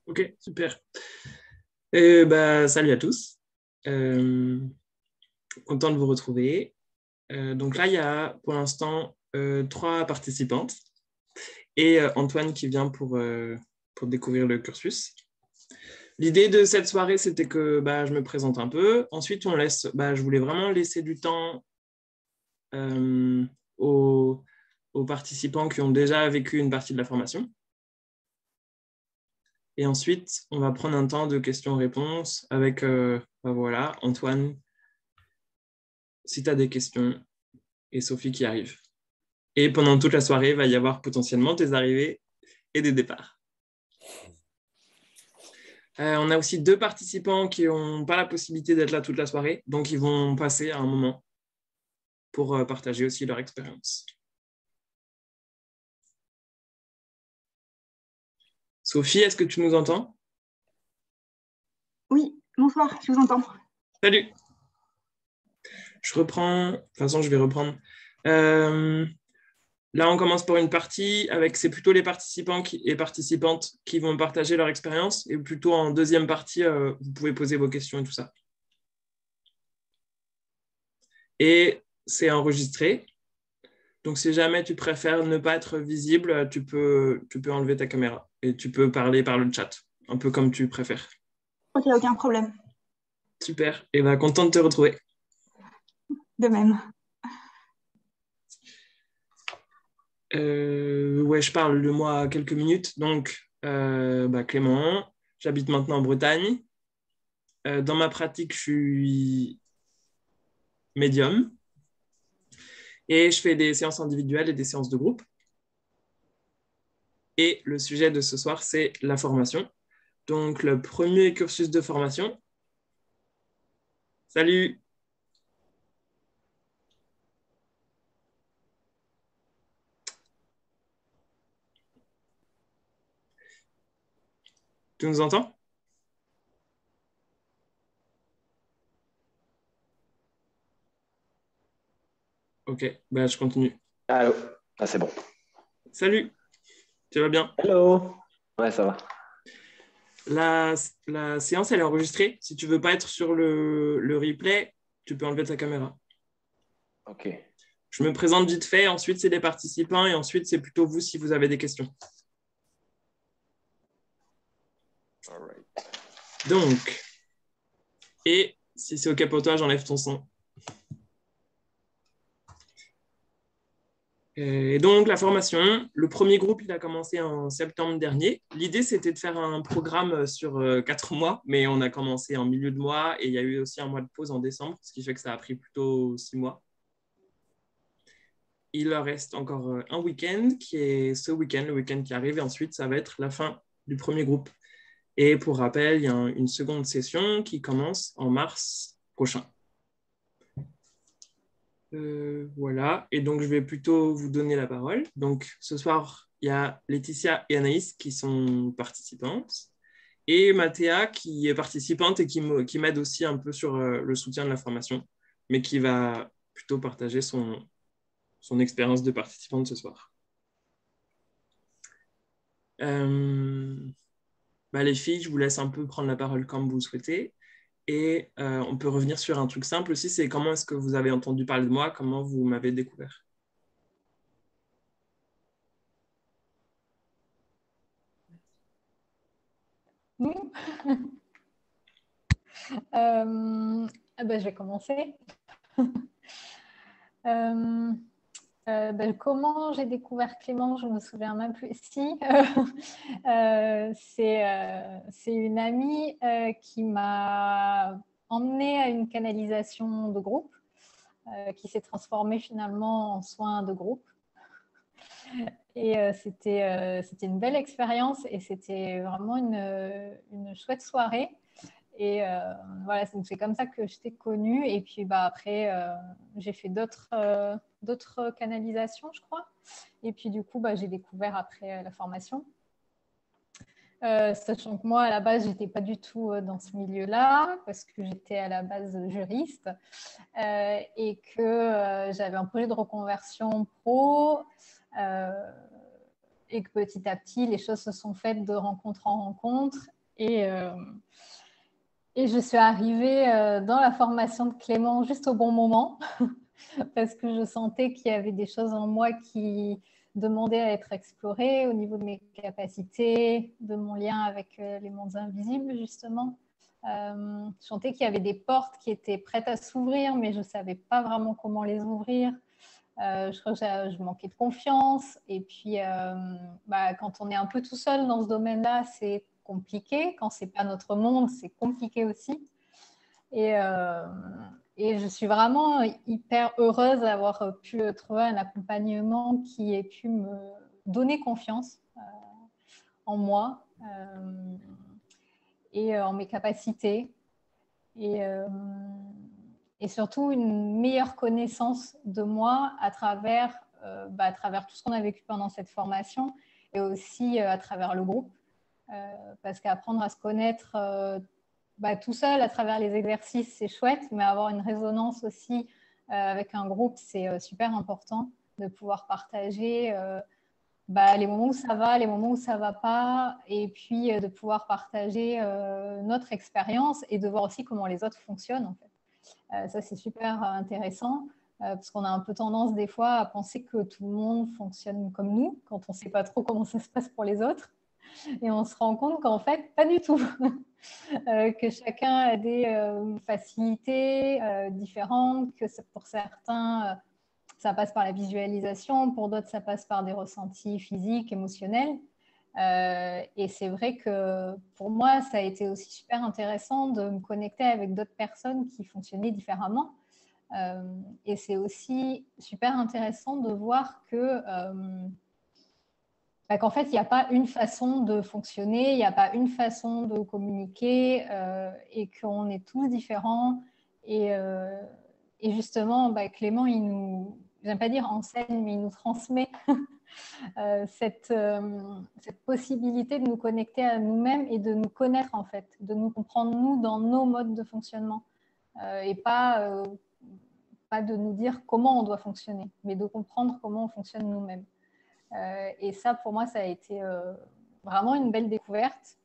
Ok, super. Salut à tous. Euh, Content de vous retrouver. Donc là, il y a pour l'instant 3 participantes et Antoine qui vient pour découvrir le cursus. L'idée de cette soirée, c'était que je me présente un peu. Ensuite, je voulais vraiment laisser du temps euh, aux, aux participants qui ont déjà vécu une partie de la formation. Et ensuite, on va prendre un temps de questions-réponses avec voilà, Antoine, si tu as des questions, et Sophie qui arrive. Et pendant toute la soirée, il va y avoir potentiellement des arrivées et des départs. On a aussi 2 participants qui n'ont pas la possibilité d'être là toute la soirée, donc ils vont passer à un moment pour partager aussi leur expérience. Sophie, est-ce que tu nous entends? Oui, bonsoir, je vous entends. Salut. Je reprends. De toute façon, je vais reprendre. Euh, Là, on commence par une partie avec, c'est plutôt les participants et participantes qui vont partager leur expérience. Et plutôt en deuxième partie, vous pouvez poser vos questions et tout ça. Et c'est enregistré. Donc, si jamais tu préfères ne pas être visible, tu peux enlever ta caméra et tu peux parler par le chat, un peu comme tu préfères. Ok, aucun problème. Super. Et content de te retrouver. De même. Ouais, je parle de moi quelques minutes. Donc, Clément, j'habite maintenant en Bretagne. Dans ma pratique, je suis médium et je fais des séances individuelles et des séances de groupe. Et le sujet de ce soir, c'est la formation. Donc, le premier cursus de formation. Salut! Tu nous entends? Ok, je continue. Allô? Ah, c'est bon. Salut, tu vas bien? Hello. Ouais, ça va. La séance, elle est enregistrée. Si tu veux pas être sur le replay, tu peux enlever ta caméra. Ok. Je me présente vite fait, ensuite c'est les participants et ensuite c'est plutôt vous si vous avez des questions. All right. Donc, et si c'est ok pour toi, j'enlève ton son. Et donc, la formation, le premier groupe, il a commencé en septembre dernier. L'idée, c'était de faire un programme sur 4 mois, mais on a commencé en milieu de mois et il y a eu aussi un mois de pause en décembre, ce qui fait que ça a pris plutôt 6 mois. Il leur reste encore un week-end, qui est ce week-end, le week-end qui arrive, et ensuite, ça va être la fin du premier groupe. Et pour rappel, il y a une seconde session qui commence en mars prochain. Voilà, et donc je vais plutôt vous donner la parole. Donc ce soir, il y a Laetitia et Anaïs qui sont participantes, et Mathéa qui est participante et qui m'aide aussi un peu sur le soutien de la formation, mais qui va plutôt partager son expérience de participante ce soir. Les filles, je vous laisse un peu prendre la parole comme vous souhaitez. Et on peut revenir sur un truc simple aussi, c'est comment est-ce que vous avez entendu parler de moi, comment vous m'avez découvert. Nous je vais commencer. Comment j'ai découvert Clément, je ne me souviens même plus. Si, c'est une amie qui m'a emmenée à une canalisation de groupe qui s'est transformée finalement en soins de groupe. Et c'était une belle expérience et c'était vraiment une chouette soirée. Et voilà, c'est comme ça que je t'ai connue. Et puis après, j'ai fait d'autres canalisations, je crois. Et puis du coup, j'ai découvert après la formation. Sachant que moi, à la base, je n'étais pas du tout dans ce milieu-là, parce que j'étais à la base juriste et que j'avais un projet de reconversion pro. Et que petit à petit, les choses se sont faites de rencontre en rencontre. Et, et je suis arrivée dans la formation de Clément juste au bon moment parce que je sentais qu'il y avait des choses en moi qui demandaient à être explorées au niveau de mes capacités, de mon lien avec les mondes invisibles, justement. Je sentais qu'il y avait des portes qui étaient prêtes à s'ouvrir, mais je ne savais pas vraiment comment les ouvrir. Je crois que je manquais de confiance. Et puis, quand on est un peu tout seul dans ce domaine-là, c'est compliqué. Quand ce n'est pas notre monde, c'est compliqué aussi. Et je suis vraiment hyper heureuse d'avoir pu trouver un accompagnement qui ait pu me donner confiance en moi et en mes capacités. Et surtout une meilleure connaissance de moi à travers tout ce qu'on a vécu pendant cette formation et aussi à travers le groupe. Parce qu'apprendre à se connaître tout seul à travers les exercices, c'est chouette, mais avoir une résonance aussi avec un groupe, c'est super important de pouvoir partager les moments où ça va, les moments où ça ne va pas, et puis de pouvoir partager notre expérience et de voir aussi comment les autres fonctionnent en fait. Ça, c'est super intéressant parce qu'on a un peu tendance des fois à penser que tout le monde fonctionne comme nous quand on ne sait pas trop comment ça se passe pour les autres. Et on se rend compte qu'en fait, pas du tout. Que chacun a des facilités différentes, que pour certains, ça passe par la visualisation, pour d'autres, ça passe par des ressentis physiques, émotionnels. Et c'est vrai que pour moi, ça a été aussi super intéressant de me connecter avec d'autres personnes qui fonctionnaient différemment. Et c'est aussi super intéressant de voir qu'en fait, il n'y a pas une façon de fonctionner, il n'y a pas une façon de communiquer et qu'on est tous différents. Et justement, Clément, il nous, j'aime pas dire enseigne, mais il nous transmet cette possibilité de nous connecter à nous-mêmes et de nous connaître en fait, de nous comprendre nous dans nos modes de fonctionnement et pas de nous dire comment on doit fonctionner, mais de comprendre comment on fonctionne nous-mêmes. Et ça, pour moi, ça a été vraiment une belle découverte.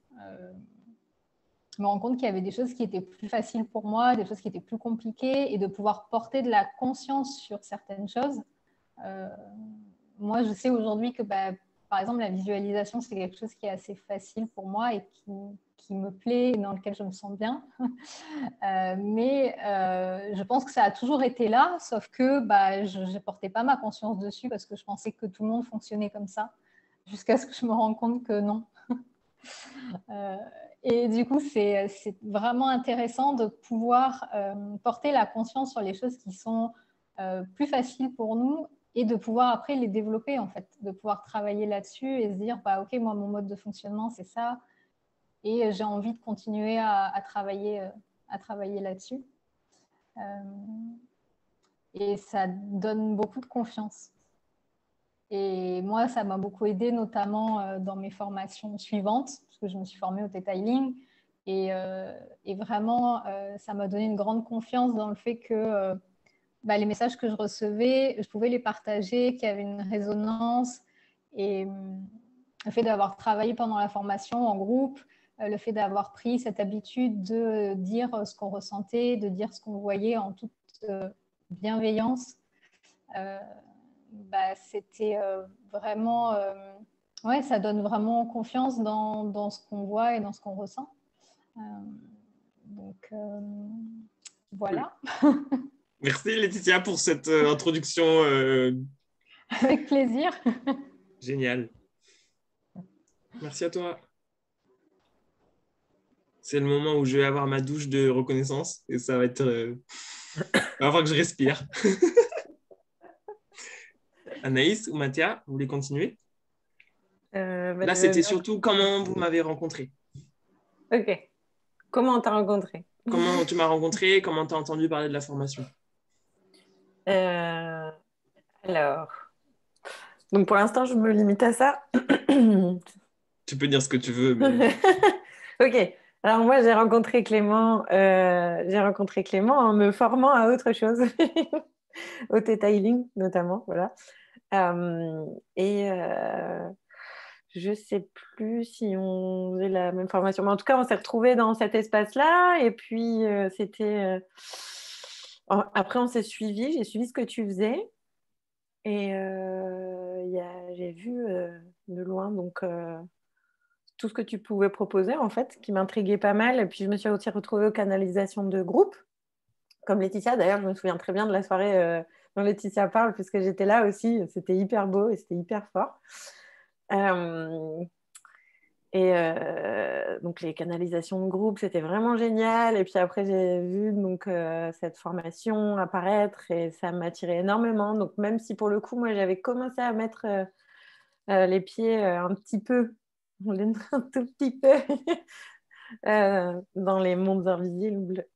Je me rends compte qu'il y avait des choses qui étaient plus faciles pour moi, des choses qui étaient plus compliquées, et de pouvoir porter de la conscience sur certaines choses. Moi, je sais aujourd'hui que, par exemple, la visualisation, c'est quelque chose qui est assez facile pour moi et qui me plaît et dans lequel je me sens bien. Mais je pense que ça a toujours été là, sauf que je ne portais pas ma conscience dessus parce que je pensais que tout le monde fonctionnait comme ça, jusqu'à ce que je me rende compte que non. Et du coup, c'est vraiment intéressant de pouvoir porter la conscience sur les choses qui sont plus faciles pour nous et de pouvoir après les développer, en fait, de pouvoir travailler là-dessus et se dire, ok, moi, mon mode de fonctionnement, c'est ça, et j'ai envie de continuer à travailler là-dessus. Et ça donne beaucoup de confiance. Et moi, ça m'a beaucoup aidé, notamment dans mes formations suivantes, parce que je me suis formée au Theta Healing. Et vraiment, ça m'a donné une grande confiance dans le fait que les messages que je recevais, je pouvais les partager, qu'il y avait une résonance. Et le fait d'avoir travaillé pendant la formation en groupe, le fait d'avoir pris cette habitude de dire ce qu'on ressentait, de dire ce qu'on voyait en toute bienveillance, c'était vraiment... ouais, ça donne vraiment confiance dans ce qu'on voit et dans ce qu'on ressent. Donc, voilà. Merci Laetitia pour cette introduction. Avec plaisir. Génial. Merci à toi. C'est le moment où je vais avoir ma douche de reconnaissance et ça va être... il va falloir que je respire. Anaïs ou Mathia, vous voulez continuer? Là, c'était surtout comment vous m'avez rencontré. Ok. Comment on t'a rencontré? Comment tu m'as rencontré? Comment tu as entendu parler de la formation? Alors, donc pour l'instant, je me limite à ça. Tu peux dire ce que tu veux. Mais... Ok. Alors moi, j'ai rencontré Clément en me formant à autre chose, au Theta Healing notamment, voilà. je ne sais plus si on faisait la même formation. Mais en tout cas, on s'est retrouvés dans cet espace-là. Et puis, après, on s'est suivis. J'ai suivi ce que tu faisais. Et j'ai vu de loin tout ce que tu pouvais proposer, en fait, qui m'intriguait pas mal. Et puis, je me suis aussi retrouvée aux canalisations de groupe, comme Laetitia. D'ailleurs, je me souviens très bien de la soirée dont Laetitia parle, puisque j'étais là aussi. C'était hyper beau et c'était hyper fort. Donc, les canalisations de groupe, c'était vraiment génial. Et puis après, j'ai vu cette formation apparaître et ça m'attirait énormément. Donc, même si pour le coup, moi, j'avais commencé à mettre les pieds un petit peu, un tout petit peu dans les mondes invisibles,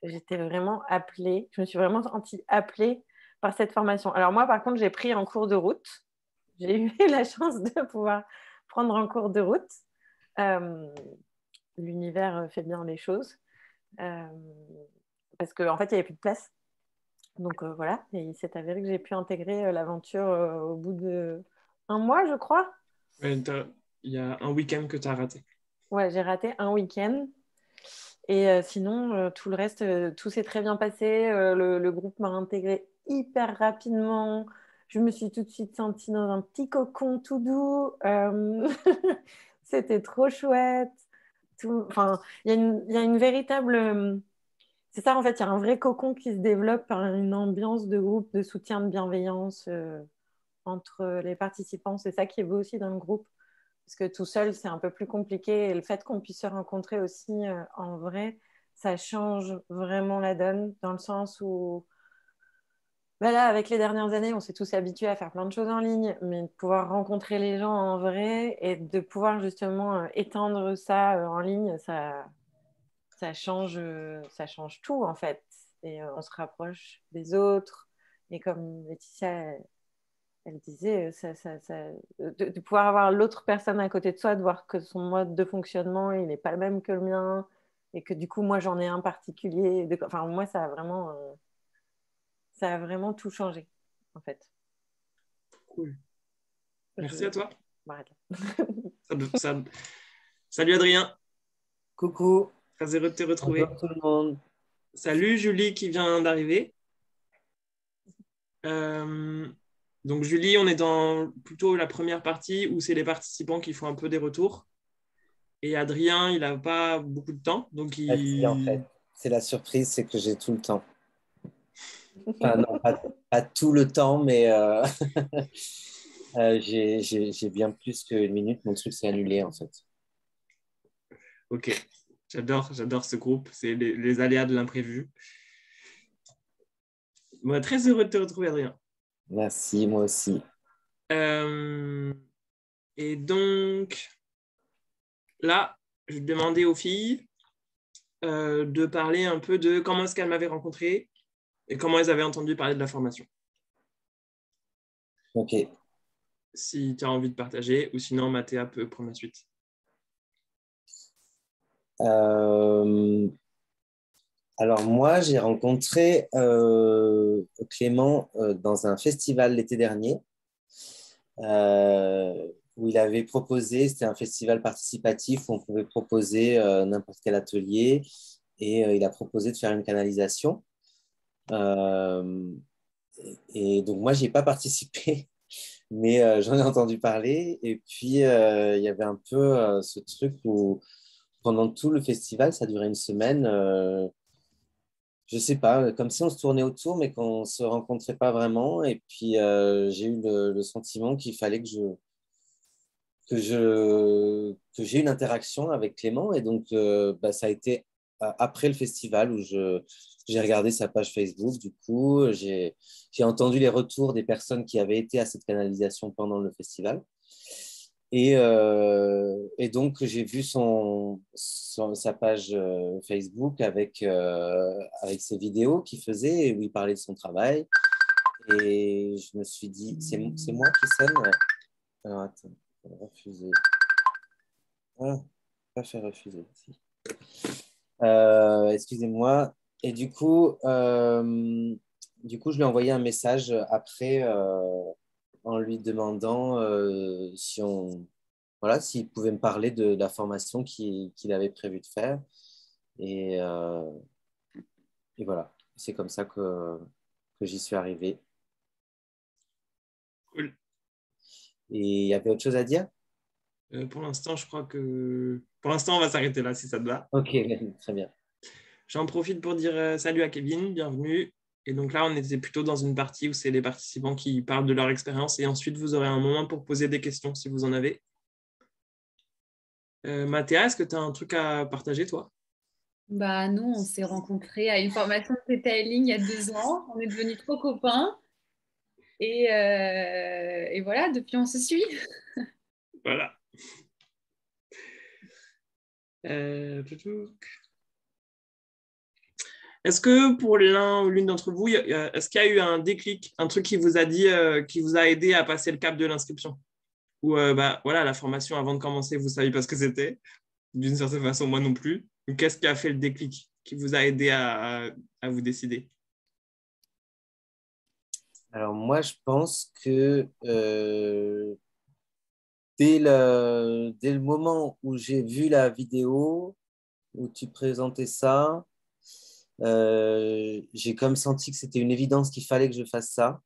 j'étais vraiment appelée. Je me suis vraiment sentie appelée par cette formation. Alors moi, par contre, j'ai pris en cours de route. J'ai eu la chance de pouvoir prendre en cours de route. L'univers fait bien les choses. Parce qu'en fait, il n'y avait plus de place. Donc voilà, et il s'est avéré que j'ai pu intégrer l'aventure au bout d'1 mois, je crois. Il y a un week-end que tu as raté. Ouais, j'ai raté un week-end. Et sinon, tout le reste, tout s'est très bien passé. Le groupe m'a intégré hyper rapidement. Je me suis tout de suite sentie dans un petit cocon tout doux. C'était trop chouette. Enfin, il y a une véritable... C'est ça, en fait, il y a un vrai cocon qui se développe par une ambiance de groupe, de soutien, de bienveillance entre les participants. C'est ça qui est beau aussi dans le groupe. Parce que tout seul, c'est un peu plus compliqué. Et le fait qu'on puisse se rencontrer aussi en vrai, ça change vraiment la donne, dans le sens où, là, avec les dernières années, on s'est tous habitués à faire plein de choses en ligne, mais de pouvoir rencontrer les gens en vrai et de pouvoir justement étendre ça en ligne, ça change tout, en fait. Et on se rapproche des autres. Et comme Laetitia, elle disait, de pouvoir avoir l'autre personne à côté de soi, de voir que son mode de fonctionnement, il n'est pas le même que le mien, et que du coup, moi, j'en ai un particulier. Enfin, moi, ça a vraiment tout changé, en fait. Cool. Merci à toi. M'arrête Ça- Salut Adrien, Coucou, très heureux de te retrouver. bonjour tout le monde. Salut Julie qui vient d'arriver. Donc Julie, on est dans plutôt la première partie où c'est les participants qui font un peu des retours. Et Adrien, il n'a pas beaucoup de temps, donc Si, en fait, c'est la surprise, c'est que j'ai tout le temps. Enfin, non, pas tout le temps, mais j'ai bien plus qu'une minute. Mon truc s'est annulé, en fait. Ok, j'adore ce groupe. C'est les aléas de l'imprévu. Moi, très heureux de te retrouver, Adrien. Merci, moi aussi. Et donc, là, je demandais aux filles de parler un peu de comment est-ce qu'elles m'avaient rencontré et comment elles avaient entendu parler de la formation. Ok. Si tu as envie de partager, ou sinon, Mathéa peut prendre la suite. Alors moi, j'ai rencontré Clément dans un festival l'été dernier où il avait proposé, c'était un festival participatif où on pouvait proposer n'importe quel atelier et il a proposé de faire une canalisation. Et donc moi, j'ai pas participé, mais j'en ai entendu parler. Et puis, il y avait un peu ce truc où pendant tout le festival, ça durait une semaine. Je sais pas, comme si on se tournait autour, mais qu'on se rencontrait pas vraiment. Et puis, j'ai eu le sentiment qu'il fallait que j'ai une interaction avec Clément. Et donc, ça a été après le festival où j'ai regardé sa page Facebook. Du coup, j'ai entendu les retours des personnes qui avaient été à cette canalisation pendant le festival. Et donc, j'ai vu sa page Facebook avec ses vidéos qu'il faisait et où il parlait de son travail. Et je me suis dit, c'est moi qui sonne. Alors, attends, refuser. Ah, pas faire refuser. Si. Excusez-moi. Et du coup, je lui ai envoyé un message après en lui lui demandant s'il pouvait me parler de la formation qu'il avait prévu de faire. Et voilà, c'est comme ça que j'y suis arrivé. Cool. Et il y avait autre chose à dire? Pour l'instant, je crois que... Pour l'instant, on va s'arrêter là, si ça te va. Ok, très bien. J'en profite pour dire salut à Kevin, bienvenue. Et donc là, on était plutôt dans une partie où c'est les participants qui parlent de leur expérience. Et ensuite, vous aurez un moment pour poser des questions, si vous en avez. Mathéa, est-ce que tu as un truc à partager, toi? Bah non, on s'est rencontrés à une formation de detailing il y a 2 ans. On est devenus trop copains. Et voilà, depuis, on se suit. Voilà. Est-ce que pour l'un ou l'une d'entre vous, est-ce qu'il y a eu un déclic, un truc qui vous a dit, qui vous a aidé à passer le cap de l'inscription? Ou voilà, la formation avant de commencer, vous ne saviez pas ce que c'était? D'une certaine façon, moi non plus. Qu'est-ce qui a fait le déclic qui vous a aidé à vous décider? Alors moi, je pense que dès le moment où j'ai vu la vidéo où tu présentais ça, j'ai comme senti que c'était une évidence qu'il fallait que je fasse ça.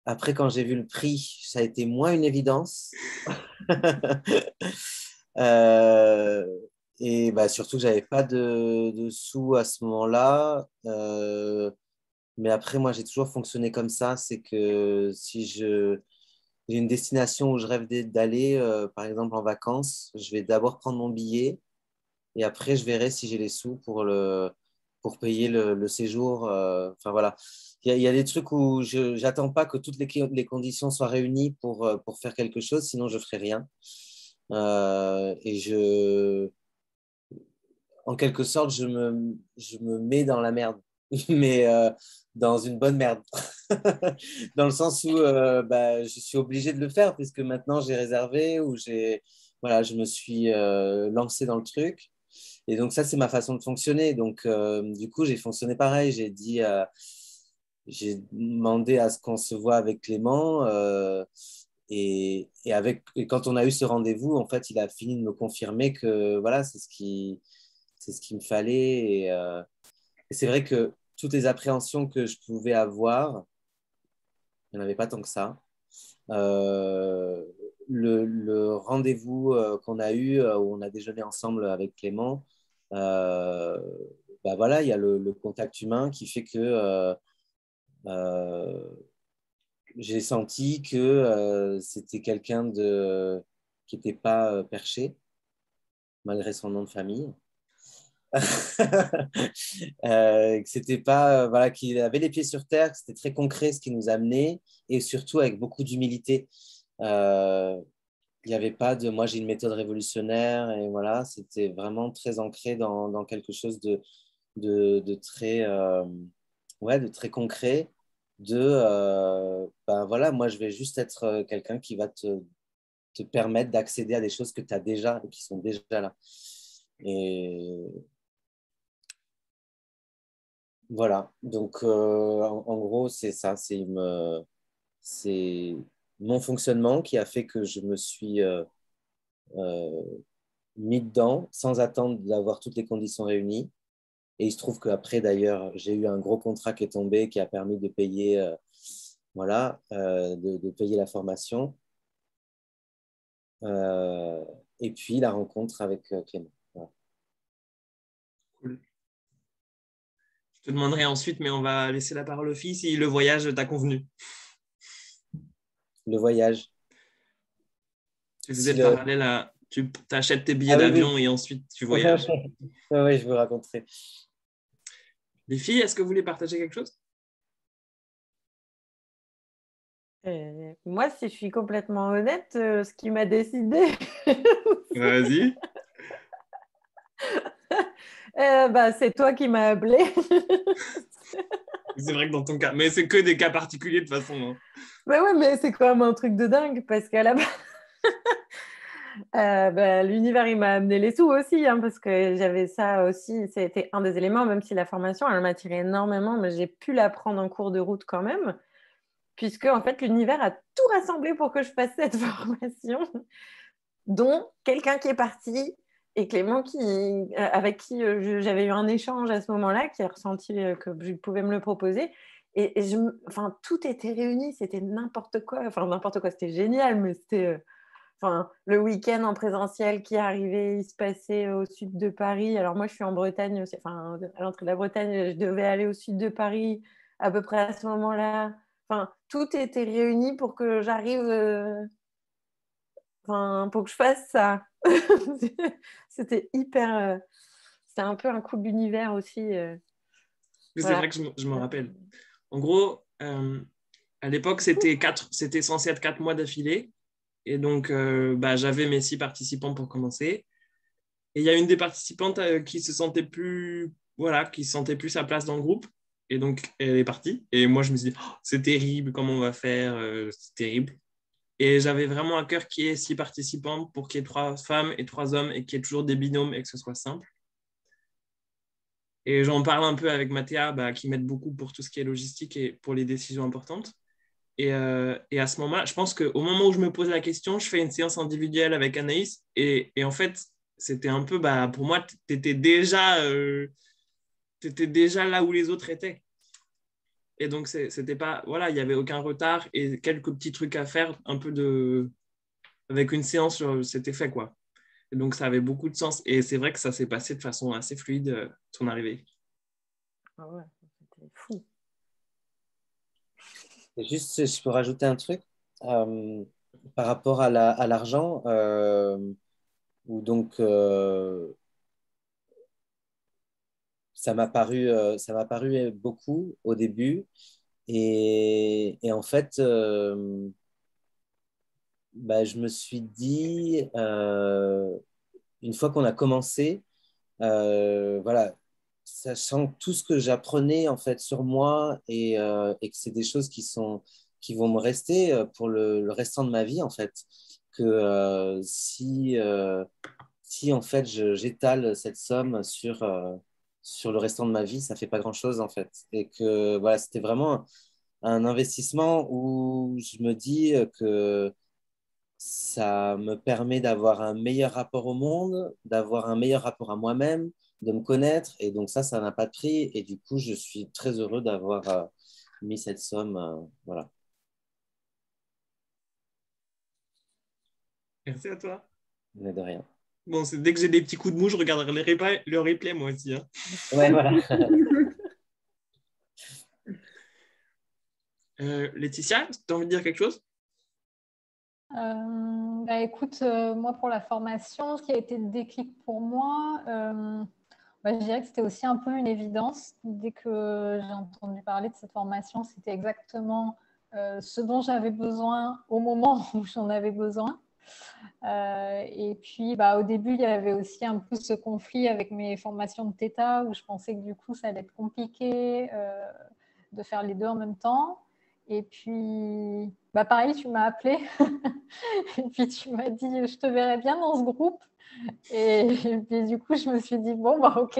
Après, quand j'ai vu le prix, ça a été moins une évidence. Et surtout que j'avais pas de sous à ce moment-là. Mais après, moi, j'ai toujours fonctionné comme ça. C'est que si j'ai une destination où je rêve d'aller, par exemple en vacances, je vais d'abord prendre mon billet et après, je verrai si j'ai les sous pour payer le séjour. Enfin, voilà. Il y a des trucs où je n'attends pas que toutes les conditions soient réunies pour faire quelque chose, sinon je ne ferai rien. En quelque sorte, je me mets dans la merde, mais dans une bonne merde. Dans le sens où je suis obligé de le faire puisque maintenant j'ai réservé ou voilà, je me suis lancé dans le truc. Et donc ça, c'est ma façon de fonctionner. Donc du coup, j'ai fonctionné pareil. J'ai demandé à ce qu'on se voit avec Clément. Et quand on a eu ce rendez-vous, en fait, il a fini de me confirmer que voilà, c'est ce qu'il me fallait. Et c'est vrai que toutes les appréhensions que je pouvais avoir, il n'y en avait pas tant que ça. Le rendez-vous qu'on a eu, où on a déjeuné ensemble avec Clément, voilà, il y a le contact humain qui fait que j'ai senti que c'était quelqu'un qui n'était pas perché, malgré son nom de famille. Que c'était pas voilà, qu'il avait les pieds sur terre, que c'était très concret ce qui nous amenait et surtout avec beaucoup d'humilité. Il n'y avait pas de moi j'ai une méthode révolutionnaire et voilà, c'était vraiment très ancré dans quelque chose de très de très concret voilà, moi je vais juste être quelqu'un qui va te permettre d'accéder à des choses que tu as déjà et qui sont déjà là. Et voilà, donc en gros, c'est ça, c'est mon fonctionnement qui a fait que je me suis mis dedans sans attendre d'avoir toutes les conditions réunies. Et il se trouve qu'après, d'ailleurs, j'ai eu un gros contrat qui est tombé qui a permis de payer, de payer la formation. Et puis la rencontre avec Clément. Voilà. Cool. Je te demanderai ensuite, mais on va laisser la parole aux filles si le voyage t'a convenu. Le voyage. Tu faisais le parallèle à... Tu t'achètes tes billets d'avion et ensuite tu voyages. Oui, je vous raconterai. Les filles, est-ce que vous voulez partager quelque chose? Moi, si je suis complètement honnête, ce qui m'a décidé... Vas-y. C'est toi qui m'as appelé. C'est vrai que dans ton cas, mais c'est que des cas particuliers de toute façon. Hein. Ouais, mais c'est quand même un truc de dingue parce qu'à la base, l'univers il m'a amené les sous aussi, hein, parce que j'avais ça aussi. C'était un des éléments, même si la formation elle m'a tiré énormément, mais j'ai pu l'apprendre en cours de route quand même. puisque en fait, l'univers a tout rassemblé pour que je fasse cette formation, dont quelqu'un qui est parti et Clément avec qui j'avais eu un échange à ce moment-là, qui a ressenti que je pouvais me le proposer. Et enfin, tout était réuni, c'était n'importe quoi. Enfin, n'importe quoi, c'était génial, mais c'était... Enfin, le week-end en présentiel qui arrivait, il se passait au sud de Paris. Alors moi, je suis en Bretagne, enfin, à l'entrée de la Bretagne, je devais aller au sud de Paris à peu près à ce moment-là. Enfin, tout était réuni pour que j'arrive, enfin, pour que je fasse ça. C'était hyper... c'était un peu un coup de l'univers aussi. C'est Voilà. vrai que je me rappelle. En gros, à l'époque, c'était censé être 4 mois d'affilée. Et donc, j'avais mes 6 participants pour commencer. Et il y a une des participantes qui se sentait plus, voilà, qui sentait plus sa place dans le groupe. Et donc, elle est partie. Et moi, je me suis dit, oh, c'est terrible, comment on va faire? C'est terrible. Et j'avais vraiment à cœur qu'il y ait 6 participants pour qu'il y ait 3 femmes et 3 hommes et qu'il y ait toujours des binômes et que ce soit simple. Et j'en parle un peu avec Mathéa, qui m'aide beaucoup pour tout ce qui est logistique et pour les décisions importantes. Et à ce moment-là, je pense qu'au moment où je me pose la question, je fais une séance individuelle avec Anaïs. Et en fait, c'était un peu, pour moi, tu étais déjà là où les autres étaient. Et donc, c'était pas, voilà, il n'y avait aucun retard et quelques petits trucs à faire, un peu avec une séance, c'était fait, quoi. Et donc, ça avait beaucoup de sens. Et c'est vrai que ça s'est passé de façon assez fluide, son arrivée. Ah ouais, c'était fou. Et juste, je peux rajouter un truc par rapport à l'argent, où donc ça m'a paru beaucoup au début. Et en fait, je me suis dit, une fois qu'on a commencé, voilà, sachant tout ce que j'apprenais en fait sur moi et que c'est des choses qui vont me rester pour le restant de ma vie en fait, que si en fait j'étale cette somme sur le restant de ma vie, ça fait pas grand-chose en fait, et que voilà, c'était vraiment un investissement où je me dis que ça me permet d'avoir un meilleur rapport au monde, d'avoir un meilleur rapport à moi-même, de me connaître. Et donc ça n'a pas de prix. Et du coup, je suis très heureux d'avoir mis cette somme. Voilà. Merci à toi. Mais de rien. Bon, dès que j'ai des petits coups de mou, je regarderai le replay moi aussi. Hein. Ouais, voilà. Laetitia, tu as envie de dire quelque chose? Écoute, moi pour la formation, ce qui a été le déclic pour moi, je dirais que c'était aussi un peu une évidence. Dès que j'ai entendu parler de cette formation, c'était exactement ce dont j'avais besoin au moment où j'en avais besoin. Et puis au début, il y avait aussi un peu ce conflit avec mes formations de Theta où je pensais que du coup, ça allait être compliqué de faire les deux en même temps. Et puis, pareil, tu m'as appelé et puis tu m'as dit, je te verrai bien dans ce groupe. Et puis du coup, je me suis dit, bon, ok.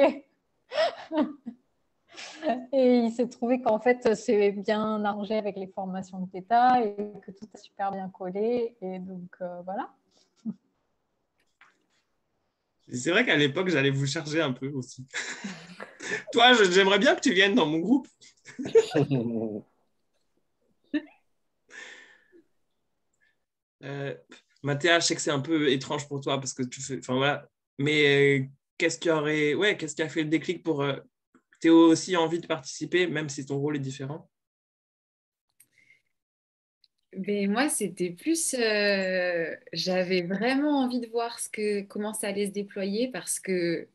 Et il s'est trouvé qu'en fait, c'est bien arrangé avec les formations de Theta et que tout a super bien collé. Et donc, voilà. C'est vrai qu'à l'époque, j'allais vous charger un peu aussi. Toi, j'aimerais bien que tu viennes dans mon groupe. Mathéa, je sais que c'est un peu étrange pour toi parce que tu fais. Enfin voilà. Mais qu'est-ce qui a fait le déclic pour Théo aussi envie de participer, même si ton rôle est différent? Ben, moi, c'était plus. J'avais vraiment envie de voir comment ça allait se déployer parce que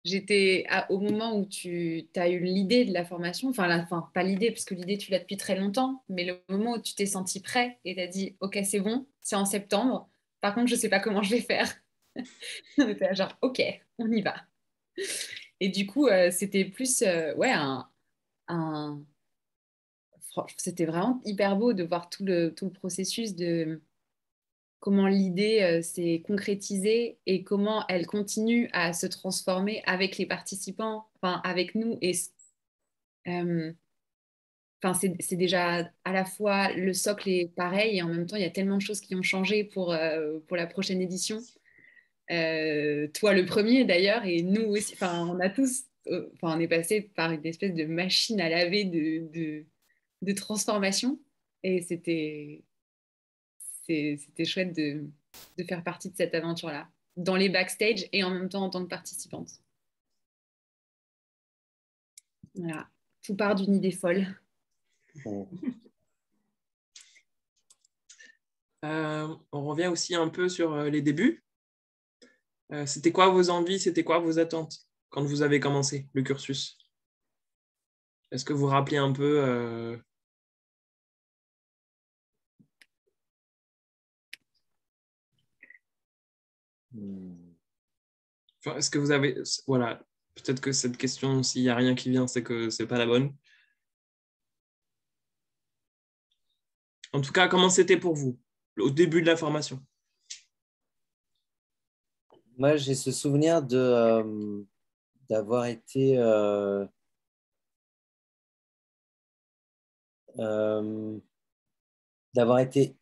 j'étais au moment où tu as eu l'idée de la formation, enfin, pas l'idée, parce que l'idée, tu l'as depuis très longtemps, mais le moment où tu t'es senti prêt et tu as dit, OK, c'est bon, c'est en septembre. Par contre, je ne sais pas comment je vais faire. On était là, genre, OK, on y va. Et du coup, c'était plus, un... C'était vraiment hyper beau de voir tout le processus de comment l'idée s'est concrétisée et comment elle continue à se transformer avec les participants, enfin avec nous. Et enfin, c'est déjà à la fois le socle est pareil et en même temps, il y a tellement de choses qui ont changé pour la prochaine édition. Toi, le premier d'ailleurs, et nous aussi. Enfin, on a tous, enfin, on est passé par une espèce de machine à laver de transformation et c'était chouette de faire partie de cette aventure-là, dans les backstage et en même temps en tant que participante. Voilà, tout part d'une idée folle. On revient aussi un peu sur les débuts. C'était quoi vos envies, c'était quoi vos attentes quand vous avez commencé le cursus? Est-ce que vous vous rappelez un peu Enfin, est-ce que vous avez... Voilà, peut-être que cette question, s'il n'y a rien qui vient, c'est que c'est pas la bonne. En tout cas, comment c'était pour vous au début de la formation? Moi, j'ai ce souvenir d'avoir été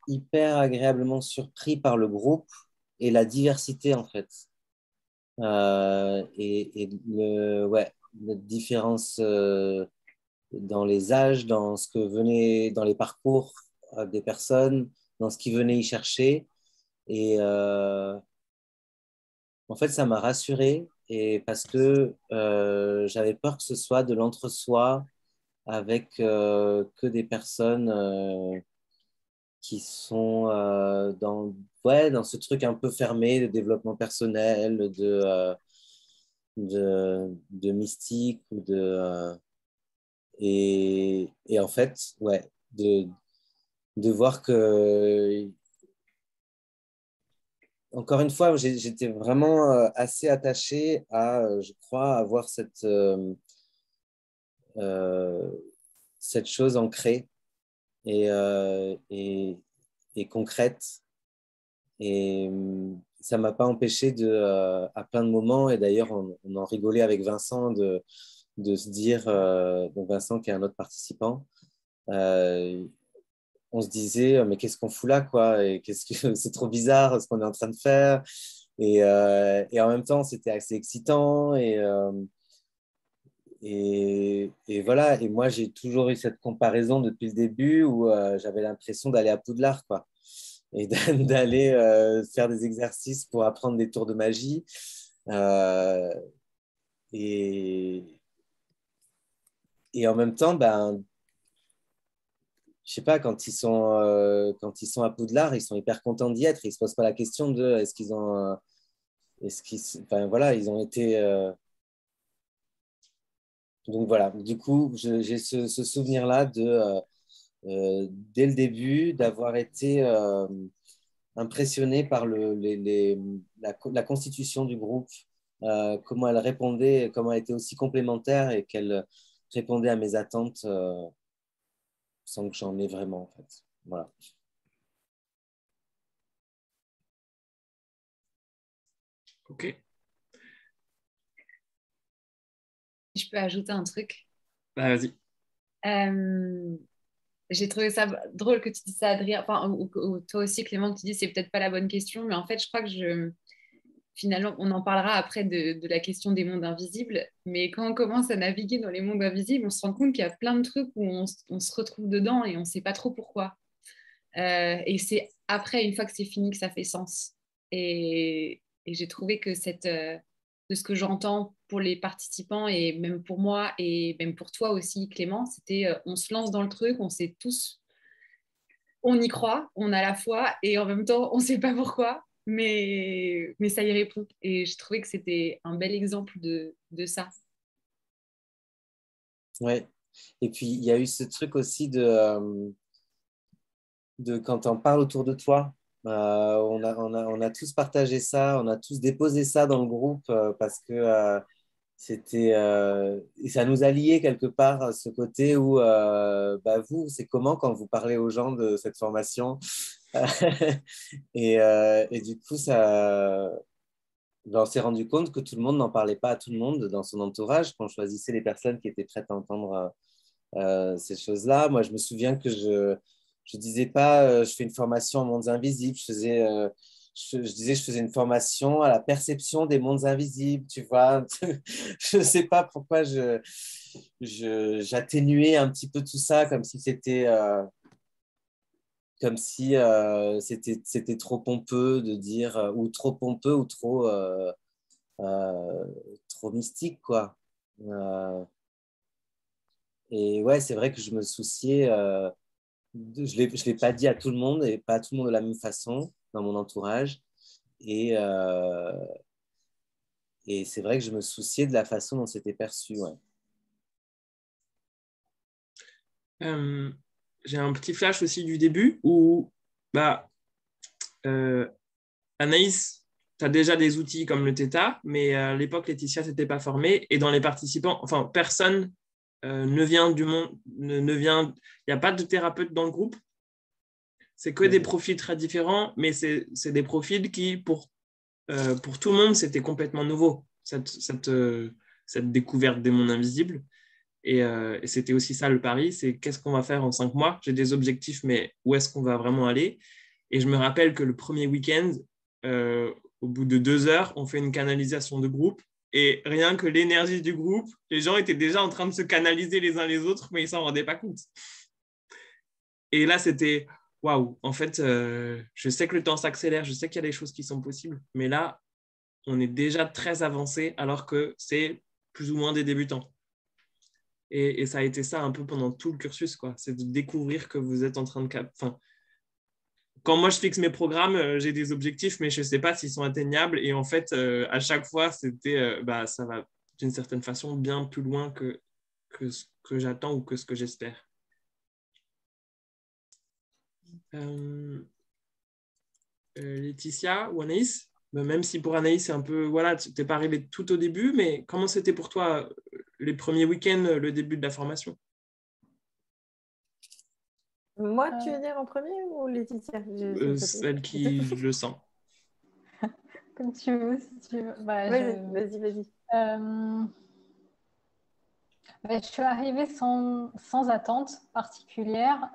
hyper agréablement surpris par le groupe et la diversité en fait. Ouais, la différence dans les âges, dans les parcours des personnes, dans ce qu'ils venaient y chercher. Et en fait, ça m'a rassuré et parce que j'avais peur que ce soit de l'entre-soi avec que des personnes qui sont ouais, dans ce truc un peu fermé de développement personnel, de mystique et en fait, ouais, de voir que encore une fois, j'étais vraiment assez attaché à, je crois, avoir euh, cette chose ancrée et, et concrète. Et ça ne m'a pas empêché à plein de moments, et d'ailleurs, on en rigolait avec Vincent, de se dire, donc Vincent qui est un autre participant, on se disait, mais qu'est-ce qu'on fout là, quoi? Et qu'est-ce que c'est trop bizarre ce qu'on est en train de faire. Et en même temps, c'était assez excitant. Et voilà. Et moi, j'ai toujours eu cette comparaison depuis le début où j'avais l'impression d'aller à Poudlard, quoi. Et d'aller faire des exercices pour apprendre des tours de magie. Euh, et, et en même temps, ben, je sais pas, quand ils sont à Poudlard, ils sont hyper contents d'y être. Ils se posent pas la question de est-ce qu'ils ont, enfin voilà, ils ont été. Donc voilà. Du coup, j'ai ce souvenir-là dès le début d'avoir été impressionné par la constitution du groupe, comment elle répondait, comment elle était aussi complémentaire et qu'elle répondait à mes attentes sans que j'en ai vraiment en fait. Voilà. Ok. Si je peux ajouter un truc. Bah, vas-y. J'ai trouvé ça drôle que tu dises ça, Adrien. Enfin, ou toi aussi, Clément, que tu dis c'est peut-être pas la bonne question, mais en fait, je crois que finalement, on en parlera après de la question des mondes invisibles. Mais quand on commence à naviguer dans les mondes invisibles, on se rend compte qu'il y a plein de trucs où on se retrouve dedans et on ne sait pas trop pourquoi. Et c'est après, une fois que c'est fini, que ça fait sens. Et j'ai trouvé que de ce que j'entends pour les participants et même pour moi et même pour toi aussi, Clément, c'était on se lance dans le truc, on sait tous, on y croit, on a la foi et en même temps, on ne sait pas pourquoi, mais ça y répond. Et je trouvais que c'était un bel exemple de ça. Ouais. Et puis, il y a eu ce truc aussi de quand on parle autour de toi. On a tous partagé ça, on a tous déposé ça dans le groupe parce que et ça nous a liés quelque part à ce côté où bah vous, c'est comment quand vous parlez aux gens de cette formation et du coup, on s'est rendu compte que tout le monde n'en parlait pas à tout le monde dans son entourage, qu'on choisissait les personnes qui étaient prêtes à entendre ces choses-là. Moi, je me souviens que je disais pas je fais une formation en mondes invisibles, je disais je faisais une formation à la perception des mondes invisibles, tu vois. Je ne sais pas pourquoi j'atténuais un petit peu tout ça comme si c'était c'était trop pompeux de dire ou trop pompeux ou trop mystique, quoi. Et ouais, c'est vrai que je me souciais, je l'ai pas dit à tout le monde et pas à tout le monde de la même façon dans mon entourage. Et, euh, et c'est vrai que je me souciais de la façon dont c'était perçu. Ouais. J'ai un petit flash aussi du début où bah, Anaïs, tu as déjà des outils comme le Theta, mais à l'époque, Laetitia s'était pas formée et dans les participants, enfin, personne ne vient du monde, ne vient, il n'y a pas de thérapeute dans le groupe. C'est que des profils très différents, mais c'est des profils qui, pour tout le monde, c'était complètement nouveau, cette découverte des mondes invisibles. Et c'était aussi ça le pari, c'est qu'est-ce qu'on va faire en 5 mois. J'ai des objectifs, mais où est-ce qu'on va vraiment aller? Et je me rappelle que le premier week-end, au bout de 2 heures, on fait une canalisation de groupe. Et rien que l'énergie du groupe, les gens étaient déjà en train de se canaliser les uns les autres, mais ils ne s'en rendaient pas compte. Et là, c'était waouh. En fait, je sais que le temps s'accélère, je sais qu'il y a des choses qui sont possibles, mais là, on est déjà très avancé alors que c'est plus ou moins des débutants. Et ça a été ça un peu pendant tout le cursus, quoi. C'est de découvrir que vous êtes en train de... Enfin, quand moi, je fixe mes programmes, j'ai des objectifs, mais je ne sais pas s'ils sont atteignables. Et en fait, à chaque fois, c'était, ça va d'une certaine façon bien plus loin que ce que j'attends ou que ce que j'espère. Laetitia ou Anaïs, même si pour Anaïs, c'est un peu... Voilà, tu n'es pas arrivé tout au début, mais comment c'était pour toi les premiers week-ends, le début de la formation? Moi, tu veux dire en premier ou Laetitia? Celle qui le sent. Comme tu veux, si tu veux. Vas-y. Je suis arrivée sans attente particulière.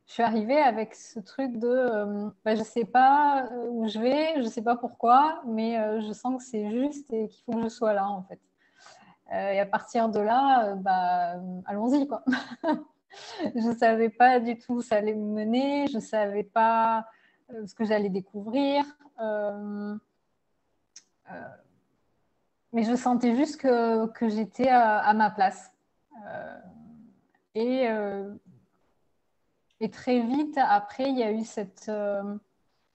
Je suis arrivée avec ce truc de je ne sais pas où je vais, je ne sais pas pourquoi, mais je sens que c'est juste et qu'il faut que je sois là, en fait. Et à partir de là, allons-y, quoi. Je ne savais pas du tout où ça allait me mener, je ne savais pas ce que j'allais découvrir. Mais je sentais juste que j'étais à ma place. Et très vite, après, il y a eu cette... je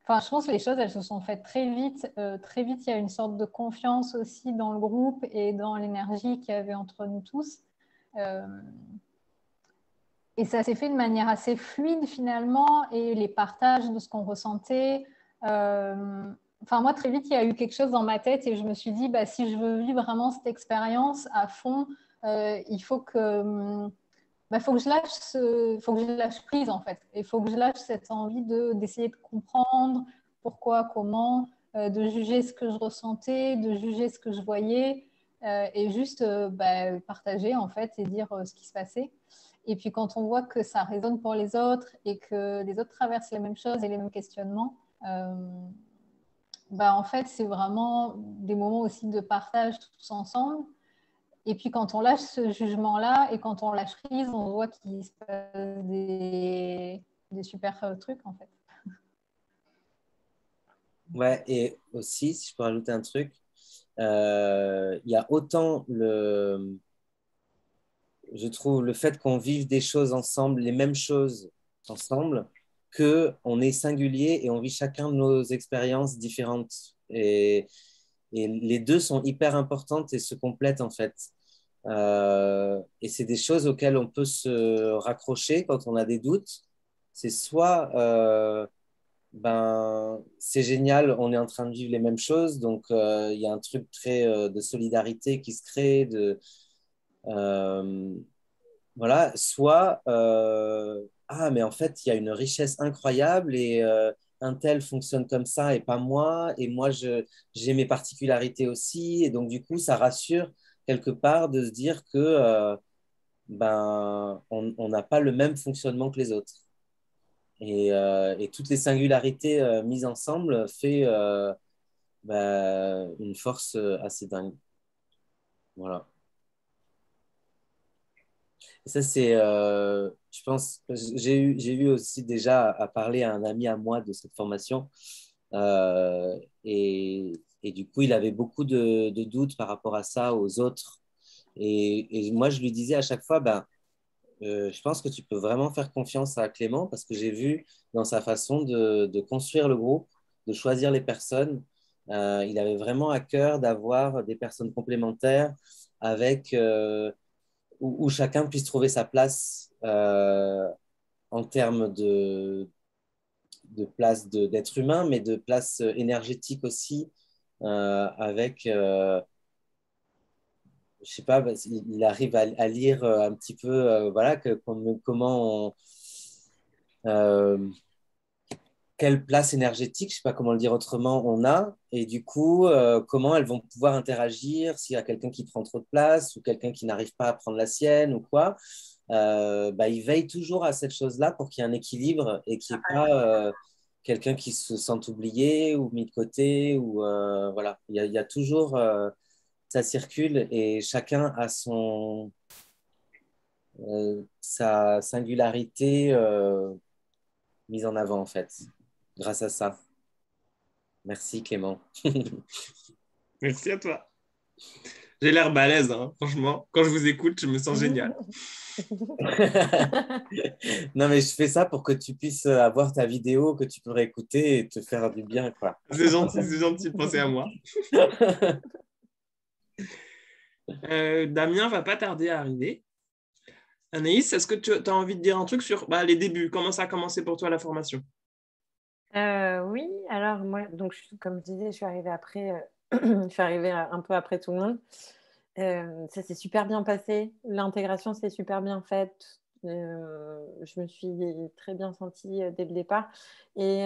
pense que les choses, elles se sont faites très vite. Très vite, il y a une sorte de confiance aussi dans le groupe et dans l'énergie qu'il y avait entre nous tous. Et ça s'est fait de manière assez fluide finalement, et les partages de ce qu'on ressentait. Moi, très vite, il y a eu quelque chose dans ma tête et je me suis dit, si je veux vivre vraiment cette expérience à fond, il faut que, faut que je lâche prise en fait. Il faut que je lâche cette envie d'essayer de comprendre pourquoi, comment, de juger ce que je ressentais, de juger ce que je voyais, et juste partager en fait et dire ce qui se passait. Et puis quand on voit que ça résonne pour les autres et que les autres traversent les mêmes choses et les mêmes questionnements, en fait, c'est vraiment des moments aussi de partage tous ensemble. Et puis quand on lâche ce jugement-là et quand on lâche prise, on voit qu'il se passe des super trucs, en fait. Ouais, et aussi, si je peux rajouter un truc, il y a autant je trouve le fait qu'on vive des choses ensemble, les mêmes choses ensemble, qu'on est singulier et on vit chacun nos expériences différentes. Et les deux sont hyper importantes et se complètent en fait. Et c'est des choses auxquelles on peut se raccrocher quand on a des doutes. C'est soit c'est génial, on est en train de vivre les mêmes choses, donc il y a un truc très de solidarité qui se crée, voilà, soit mais en fait il y a une richesse incroyable et un tel fonctionne comme ça et pas moi, et moi j'ai mes particularités aussi, et donc du coup ça rassure quelque part de se dire que ben, on n'a pas le même fonctionnement que les autres. Et toutes les singularités mises ensemble fait ben, une force assez dingue. Voilà. Et ça, c'est, je pense, j'ai eu aussi déjà à parler à un ami à moi de cette formation. Et du coup, il avait beaucoup de doutes par rapport à ça, aux autres. Et moi, je lui disais à chaque fois, ben, je pense que tu peux vraiment faire confiance à Clément parce que j'ai vu dans sa façon de construire le groupe, de choisir les personnes. Il avait vraiment à cœur d'avoir des personnes complémentaires avec, où chacun puisse trouver sa place en termes de place d'être humain, mais de place énergétique aussi, avec, je sais pas, il arrive à lire un petit peu, voilà, comment euh, quelle place énergétique, je sais pas comment le dire autrement, on a, et du coup, comment elles vont pouvoir interagir s'il y a quelqu'un qui prend trop de place ou quelqu'un qui n'arrive pas à prendre la sienne ou quoi. Bah, il veille toujours à cette chose-là pour qu'il y ait un équilibre et qu'il n'y ait pas quelqu'un qui se sente oublié ou mis de côté. Ou, voilà. Il y a toujours, ça circule et chacun a sa singularité mise en avant, en fait, grâce à ça. Merci Clément. Merci à toi. J'ai l'air balèze, hein, franchement. Quand je vous écoute, je me sens génial. Non, mais je fais ça pour que tu puisses avoir ta vidéo que tu peux réécouter et te faire du bien, quoi. C'est gentil de penser à moi. Damien va pas tarder à arriver. Anaïs, est-ce que tu as envie de dire un truc sur les débuts? Comment ça a commencé pour toi la formation? Oui, alors moi, donc, comme je disais, je suis arrivée après, je suis arrivée un peu après tout le monde. Ça s'est super bien passé. L'intégration s'est super bien faite. Je me suis très bien sentie dès le départ. Et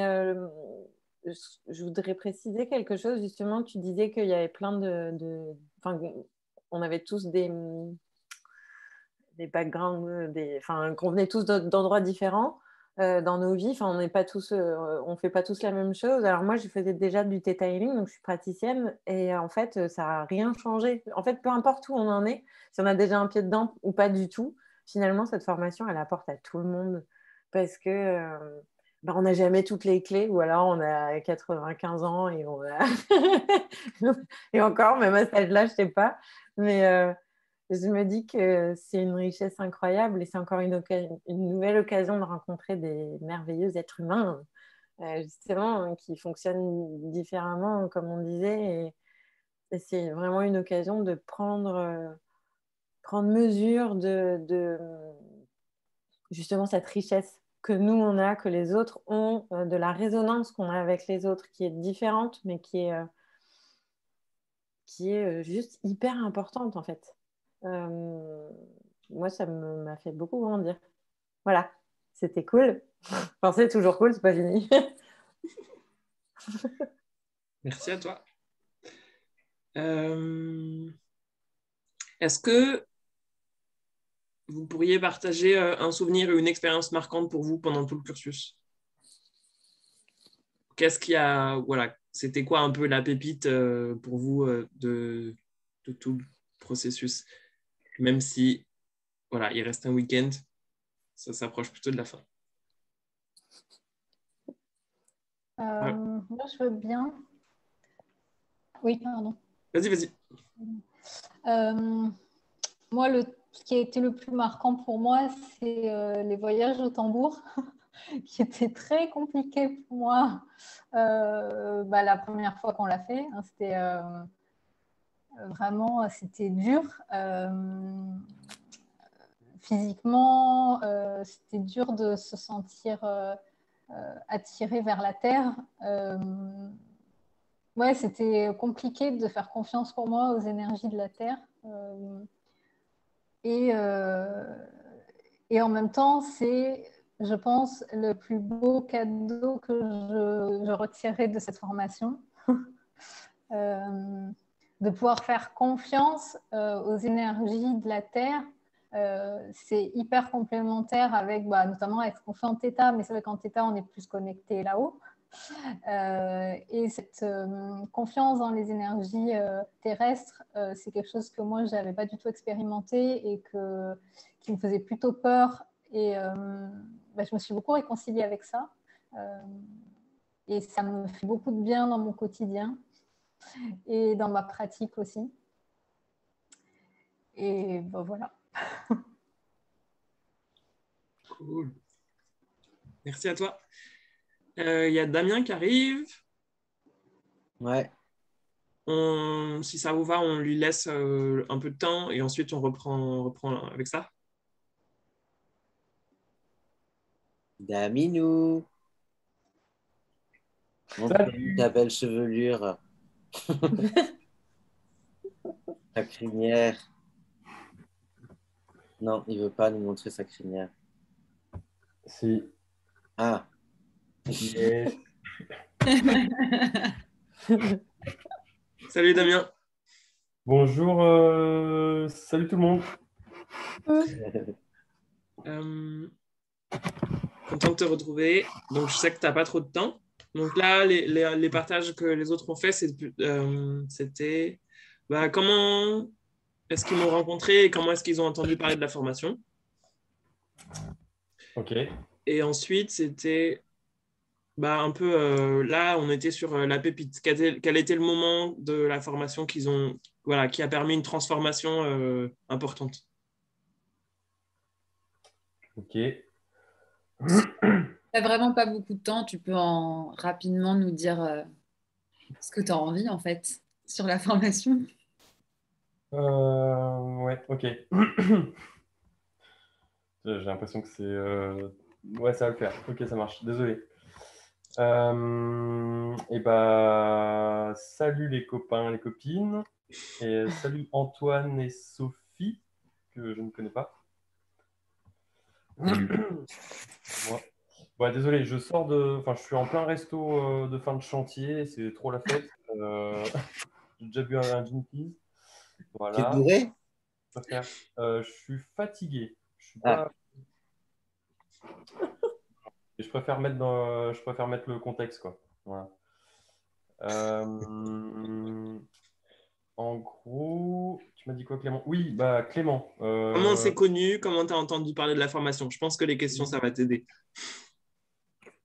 je voudrais préciser quelque chose. Justement, tu disais qu'il y avait plein enfin, on avait tous des backgrounds, enfin, qu'on venait tous d'endroits différents dans nos vies. Enfin, on n'est pas tous, on fait pas tous la même chose. Alors moi, je faisais déjà du theta healing, donc je suis praticienne, et en fait, ça n'a rien changé. En fait, peu importe où on en est, si on a déjà un pied dedans ou pas du tout, finalement, cette formation, elle apporte à tout le monde parce que on n'a jamais toutes les clés, ou alors on a 95 ans et on a et encore, même à cet âge-là, je sais pas, mais je me dis que c'est une richesse incroyable et c'est encore une nouvelle occasion de rencontrer des merveilleux êtres humains, justement, qui fonctionnent différemment, comme on disait. Et c'est vraiment une occasion de prendre mesure de justement cette richesse que nous, on a, que les autres ont, de la résonance qu'on a avec les autres, qui est différente, mais qui est juste hyper importante, en fait. Moi, ça m'a fait beaucoup grandir. Voilà, c'était cool. Enfin, c'est toujours cool, c'est pas fini. Merci à toi. Est-ce que vous pourriez partager un souvenir ou une expérience marquante pour vous pendant tout le cursus? Qu'est-ce qui a, voilà, c'était quoi un peu la pépite pour vous de tout le processus? Même si, voilà, il reste un week-end, ça s'approche plutôt de la fin. Moi, je veux bien. Oui, pardon. Vas-y. Moi, ce qui a été le plus marquant pour moi, c'est les voyages au tambour, qui étaient très compliqués pour moi la première fois qu'on l'a fait. Hein, c'était vraiment, c'était dur. Physiquement, c'était dur de se sentir attiré vers la terre. Ouais, c'était compliqué de faire confiance pour moi aux énergies de la terre. Et en même temps, c'est, je pense, le plus beau cadeau que je retirerai de cette formation. De pouvoir faire confiance aux énergies de la Terre c'est hyper complémentaire avec notamment avec ce qu'on fait en Theta, mais c'est vrai qu'en Theta, on est plus connecté là-haut. Et cette confiance dans les énergies terrestres, c'est quelque chose que moi, je n'avais pas du tout expérimenté et qui me faisait plutôt peur. Et je me suis beaucoup réconciliée avec ça. Et ça me fait beaucoup de bien dans mon quotidien et dans ma pratique aussi. Et voilà. Cool. Merci à toi. Il y a Damien qui arrive. Ouais. Si ça vous va, on lui laisse un peu de temps et ensuite on reprend avec ça. Daminou. Montre-nous ta belle chevelure. Ta crinière. Non, il veut pas nous montrer sa crinière. Si. Ah. Yes. Salut Damien. Bonjour, salut tout le monde. Content de te retrouver. Donc, je sais que tu n'as pas trop de temps. Donc là, les partages que les autres ont fait, c'était comment est-ce qu'ils m'ont rencontré et comment est-ce qu'ils ont entendu parler de la formation. Ok. Et ensuite, c'était un peu là, on était sur la pépite. Quel était le moment de la formation qui a permis une transformation importante. Ok. T'as vraiment pas beaucoup de temps, tu peux rapidement nous dire ce que tu as envie en fait sur la formation. Ouais, ok. J'ai l'impression que c'est... Ouais, ça va le faire. Ok, ça marche. Désolé. Salut les copains, les copines. Et salut Antoine et Sophie, que je ne connais pas. Moi. Ouais, désolé, je sors de... Enfin, je suis en plein resto de fin de chantier. C'est trop la fête. J'ai déjà bu un gin fizz. Tu es Voilà. bourré? Je suis fatigué. Je suis Ah. pas... Et je préfère mettre le contexte, quoi. Voilà. En gros, tu m'as dit quoi, Clément? Oui, Clément. Comment on s'est connu? Comment tu as entendu parler de la formation? Je pense que les questions, ça va t'aider.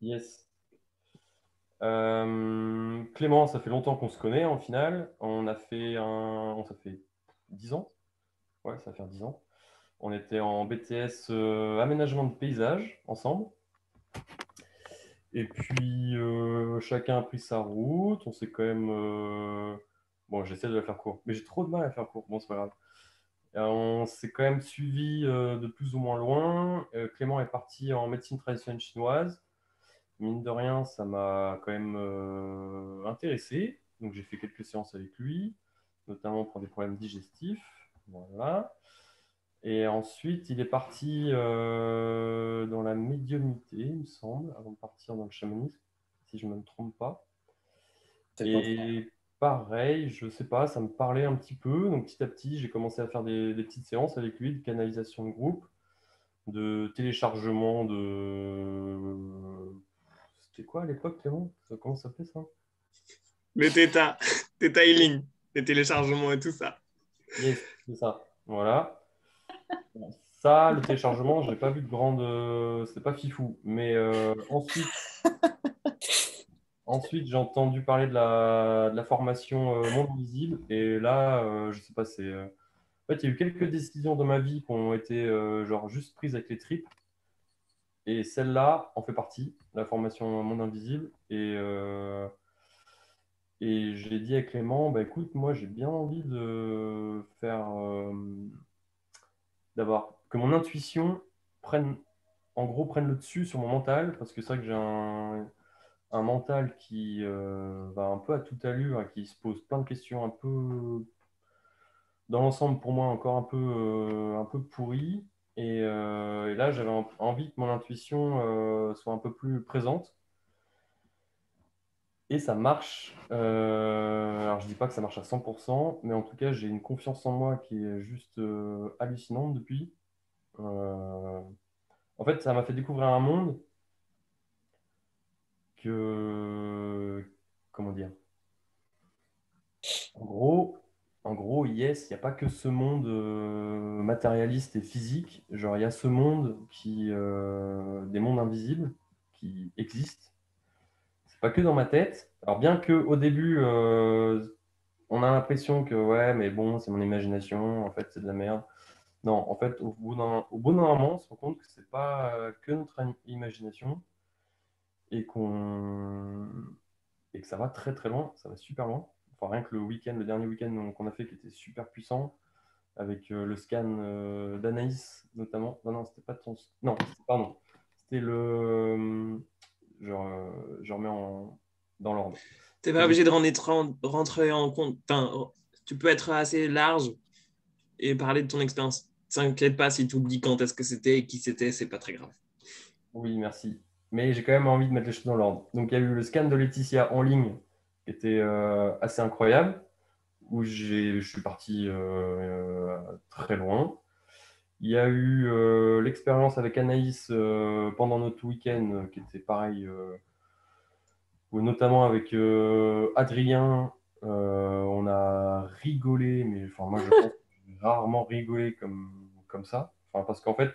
Yes. Clément, ça fait longtemps qu'on se connaît, en final. Ça fait 10 ans. Ouais, ça va faire 10 ans. On était en BTS aménagement de paysage ensemble. Et puis, chacun a pris sa route. On s'est quand même... Bon, j'essaie de la faire court. Mais j'ai trop de mal à la faire court. Bon, c'est pas grave. On s'est quand même suivi de plus ou moins loin. Clément est parti en médecine traditionnelle chinoise. Mine de rien, ça m'a quand même intéressé. Donc, j'ai fait quelques séances avec lui, notamment pour des problèmes digestifs. Voilà. Et ensuite, il est parti dans la médiumnité, il me semble, avant de partir dans le chamanisme, si je ne me trompe pas. Et pareil, je ne sais pas, ça me parlait un petit peu. Donc petit à petit, j'ai commencé à faire des petites séances avec lui, de canalisation de groupe, de téléchargement de... C'était quoi à l'époque, Clément? Comment ça s'appelait ça? Le Theta Healing, les téléchargements et tout ça. Yes, c'est ça. Voilà. Ça, le téléchargement, je n'ai pas vu de grande... C'était pas fifou. Mais ensuite, j'ai entendu parler de la formation Monde Invisible. Et là, je ne sais pas, En fait, il y a eu quelques décisions dans ma vie qui ont été genre juste prises avec les tripes. Et celle-là en fait partie, la formation Monde Invisible. Et j'ai dit à Clément, écoute, moi j'ai bien envie de faire... d'avoir que mon intuition prenne le dessus sur mon mental, parce que c'est vrai que j'ai un mental qui va un peu à toute allure, et qui se pose plein de questions un peu, dans l'ensemble pour moi encore un peu pourri. Et là, j'avais envie que mon intuition soit un peu plus présente. Et ça marche. Alors, je dis pas que ça marche à 100%, mais en tout cas, j'ai une confiance en moi qui est juste hallucinante depuis. En fait, ça m'a fait découvrir un monde que, comment dire, en gros, yes, il n'y a pas que ce monde matérialiste et physique. Genre, il y a ce monde des mondes invisibles qui existent. C'est pas que dans ma tête. Alors, bien que au début, on a l'impression que ouais, mais bon, c'est mon imagination. En fait, c'est de la merde. Non, en fait, au bout d'un moment, on se rend compte que c'est pas que notre imagination et qu'on et que ça va très très loin, ça va super loin. Enfin, rien que le dernier week-end qu'on a fait qui était super puissant, avec le scan d'Anaïs notamment. Non, non, c'était pas ton. Non, pardon. C'était je remets dans l'ordre. Tu n'es pas obligé de rentrer en compte. Enfin, tu peux être assez large et parler de ton expérience. T'inquiète pas si tu oublies quand est-ce que c'était et qui c'était, c'est pas très grave. Oui, merci. Mais j'ai quand même envie de mettre les choses dans l'ordre. Donc, il y a eu le scan de Laetitia en ligne, qui était assez incroyable, où je suis parti très loin. Il y a eu l'expérience avec Anaïs pendant notre week-end, qui était pareil, où notamment avec Adrien, on a rigolé, mais enfin, moi je pense que j'ai rarement rigolé comme ça. Enfin, parce qu'en fait,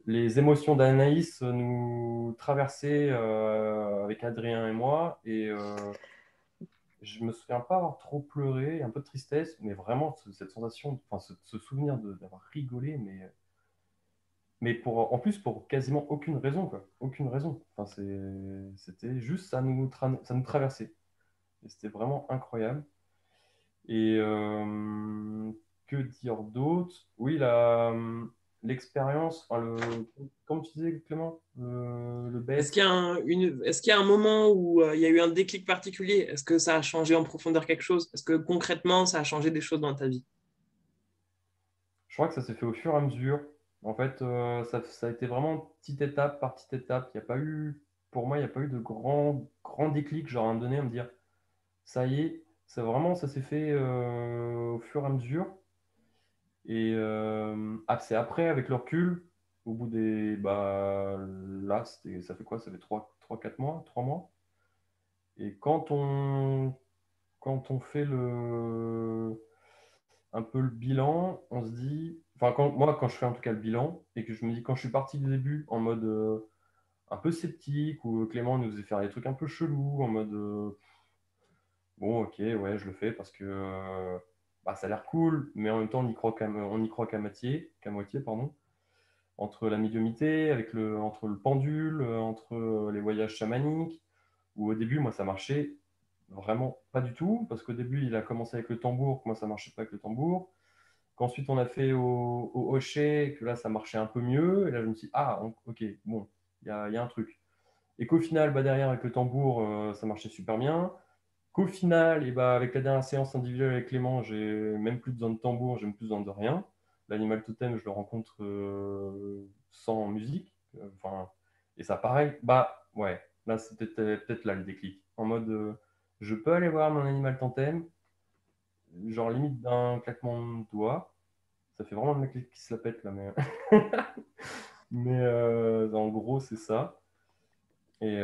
les émotions d'Anaïs nous traversaient avec Adrien et moi, et je me souviens pas avoir trop pleuré, un peu de tristesse, mais vraiment cette sensation, enfin ce souvenir d'avoir rigolé, mais en plus pour quasiment aucune raison, quoi. Aucune raison. Enfin, c'était juste ça nous traversait. Et c'était vraiment incroyable. Et que dire d'autre? Oui, l'expérience, enfin, comme tu disais, Clément, le Est-ce bête. qu'il y a est-ce qu'il y a un moment où il y a eu un déclic particulier? Est-ce que ça a changé en profondeur quelque chose? Est-ce que concrètement, ça a changé des choses dans ta vie? Je crois que ça s'est fait au fur et à mesure. En fait, ça a été vraiment petite étape par petite étape. Il n'y a pas eu, pour moi, il n'y a pas eu de grand déclic, genre à me donner, à me dire, ça y est, ça s'est fait au fur et à mesure. Et c'est après, avec le recul, au bout des. Bah, là, ça fait quoi? Ça fait 4 mois, 3 mois. Et quand on fait un peu le bilan, on se dit. Enfin, quand je fais en tout cas le bilan, et que je me dis, quand je suis parti du début en mode un peu sceptique, où Clément nous faisait faire des trucs un peu chelous, en mode bon, ok, ouais, je le fais parce que bah, ça a l'air cool, mais en même temps, on y croit qu'à moitié, pardon. Entre la médiumnité, entre le pendule, entre les voyages chamaniques, où au début, moi, ça marchait vraiment pas du tout, parce qu'au début, il a commencé avec le tambour, que moi, ça marchait pas avec le tambour. Qu'ensuite, on a fait au hochet, que là, ça marchait un peu mieux. Et là, je me suis dit, ah, ok, bon, il y a un truc. Et qu'au final, bah, derrière, avec le tambour, ça marchait super bien. Qu'au final, et bah, avec la dernière séance individuelle avec Clément, j'ai même plus besoin de tambour, j'ai même plus besoin de rien. L'animal totem, je le rencontre sans musique. Enfin, et ça, pareil, bah ouais, là, c'est peut-être là le déclic. En mode, je peux aller voir mon animal totem, genre limite d'un claquement de doigts. Ça fait vraiment le mec qui se la pète là, mais, mais en gros, c'est ça. Et,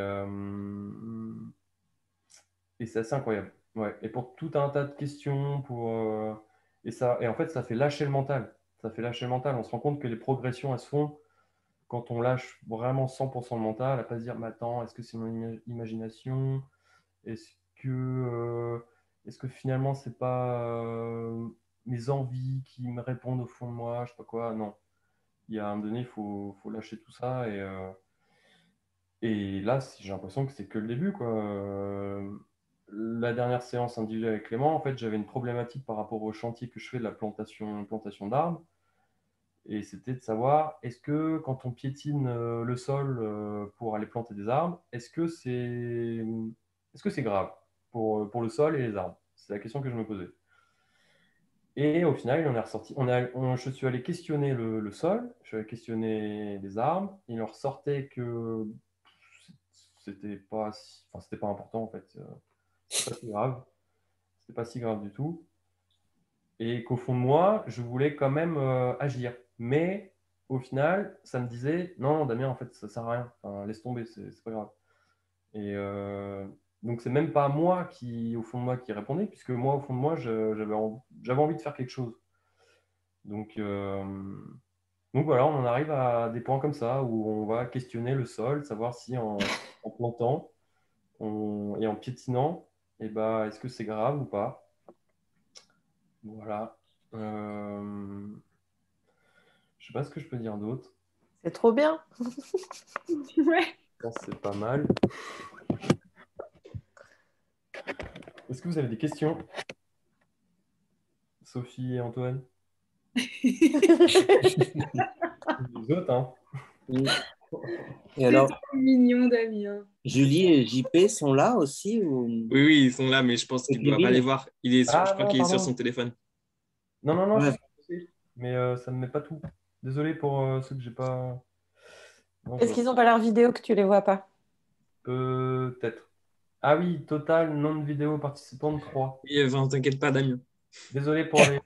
et c'est assez incroyable. Ouais. Et pour tout un tas de questions, et en fait, ça fait lâcher le mental. Ça fait lâcher le mental. On se rend compte que les progressions, elles se font quand on lâche vraiment 100% le mental, à pas se dire, mais attends, est-ce que c'est mon imagination? Est-ce que, euh, est-ce que finalement, c'est pas mes envies qui me répondent au fond de moi, je sais pas quoi? Non. Il y a un moment donné, il faut lâcher tout ça. Et là, j'ai l'impression que c'est que le début, quoi. La dernière séance individuelle avec Clément, en fait, j'avais une problématique par rapport au chantier que je fais de la plantation d'arbres. Et c'était de savoir, est-ce que quand on piétine le sol pour aller planter des arbres, est-ce que c'est grave pour le sol et les arbres? C'est la question que je me posais. Et au final, il en est ressorti. Je suis allé questionner le sol, je suis allé questionner les arbres. Il en ressortait que c'était pas important en fait. C'était pas si grave. C'était pas si grave du tout. Et qu'au fond de moi, je voulais quand même agir. Mais au final, ça me disait, non, Damien, en fait, ça sert à rien. Enfin, laisse tomber, c'est pas grave. Et donc, c'est même pas moi qui, au fond de moi, qui répondais, puisque moi, au fond de moi, j'avais envie de faire quelque chose. Donc, voilà, on en arrive à des points comme ça où on va questionner le sol, savoir si en plantant et en piétinant, eh ben, est-ce que c'est grave ou pas? Voilà. Je sais pas ce que je peux dire d'autre. C'est trop bien. Ouais. Je pense que c'est pas mal. Est-ce que vous avez des questions? Sophie et Antoine? Les autres, hein? Et alors, C'est mignon, Damien. Julie et JP sont là aussi ou... Oui, oui, ils sont là, mais je pense Et qu'il ne pourra pas les Kevin? voir. Je Ah crois non, qu'il est sur pardon. son téléphone. Non, je Ouais. suis sûr, mais ça ne met pas tout. Désolé pour ceux que j'ai pas. Non, je Est-ce vois qu'ils pas. n'ont pas leur vidéo que tu les vois pas? Peut-être. Ah oui, total, nombre de vidéos participantes 3. Oui, enfin, t'inquiète pas, Damien. Désolé pour les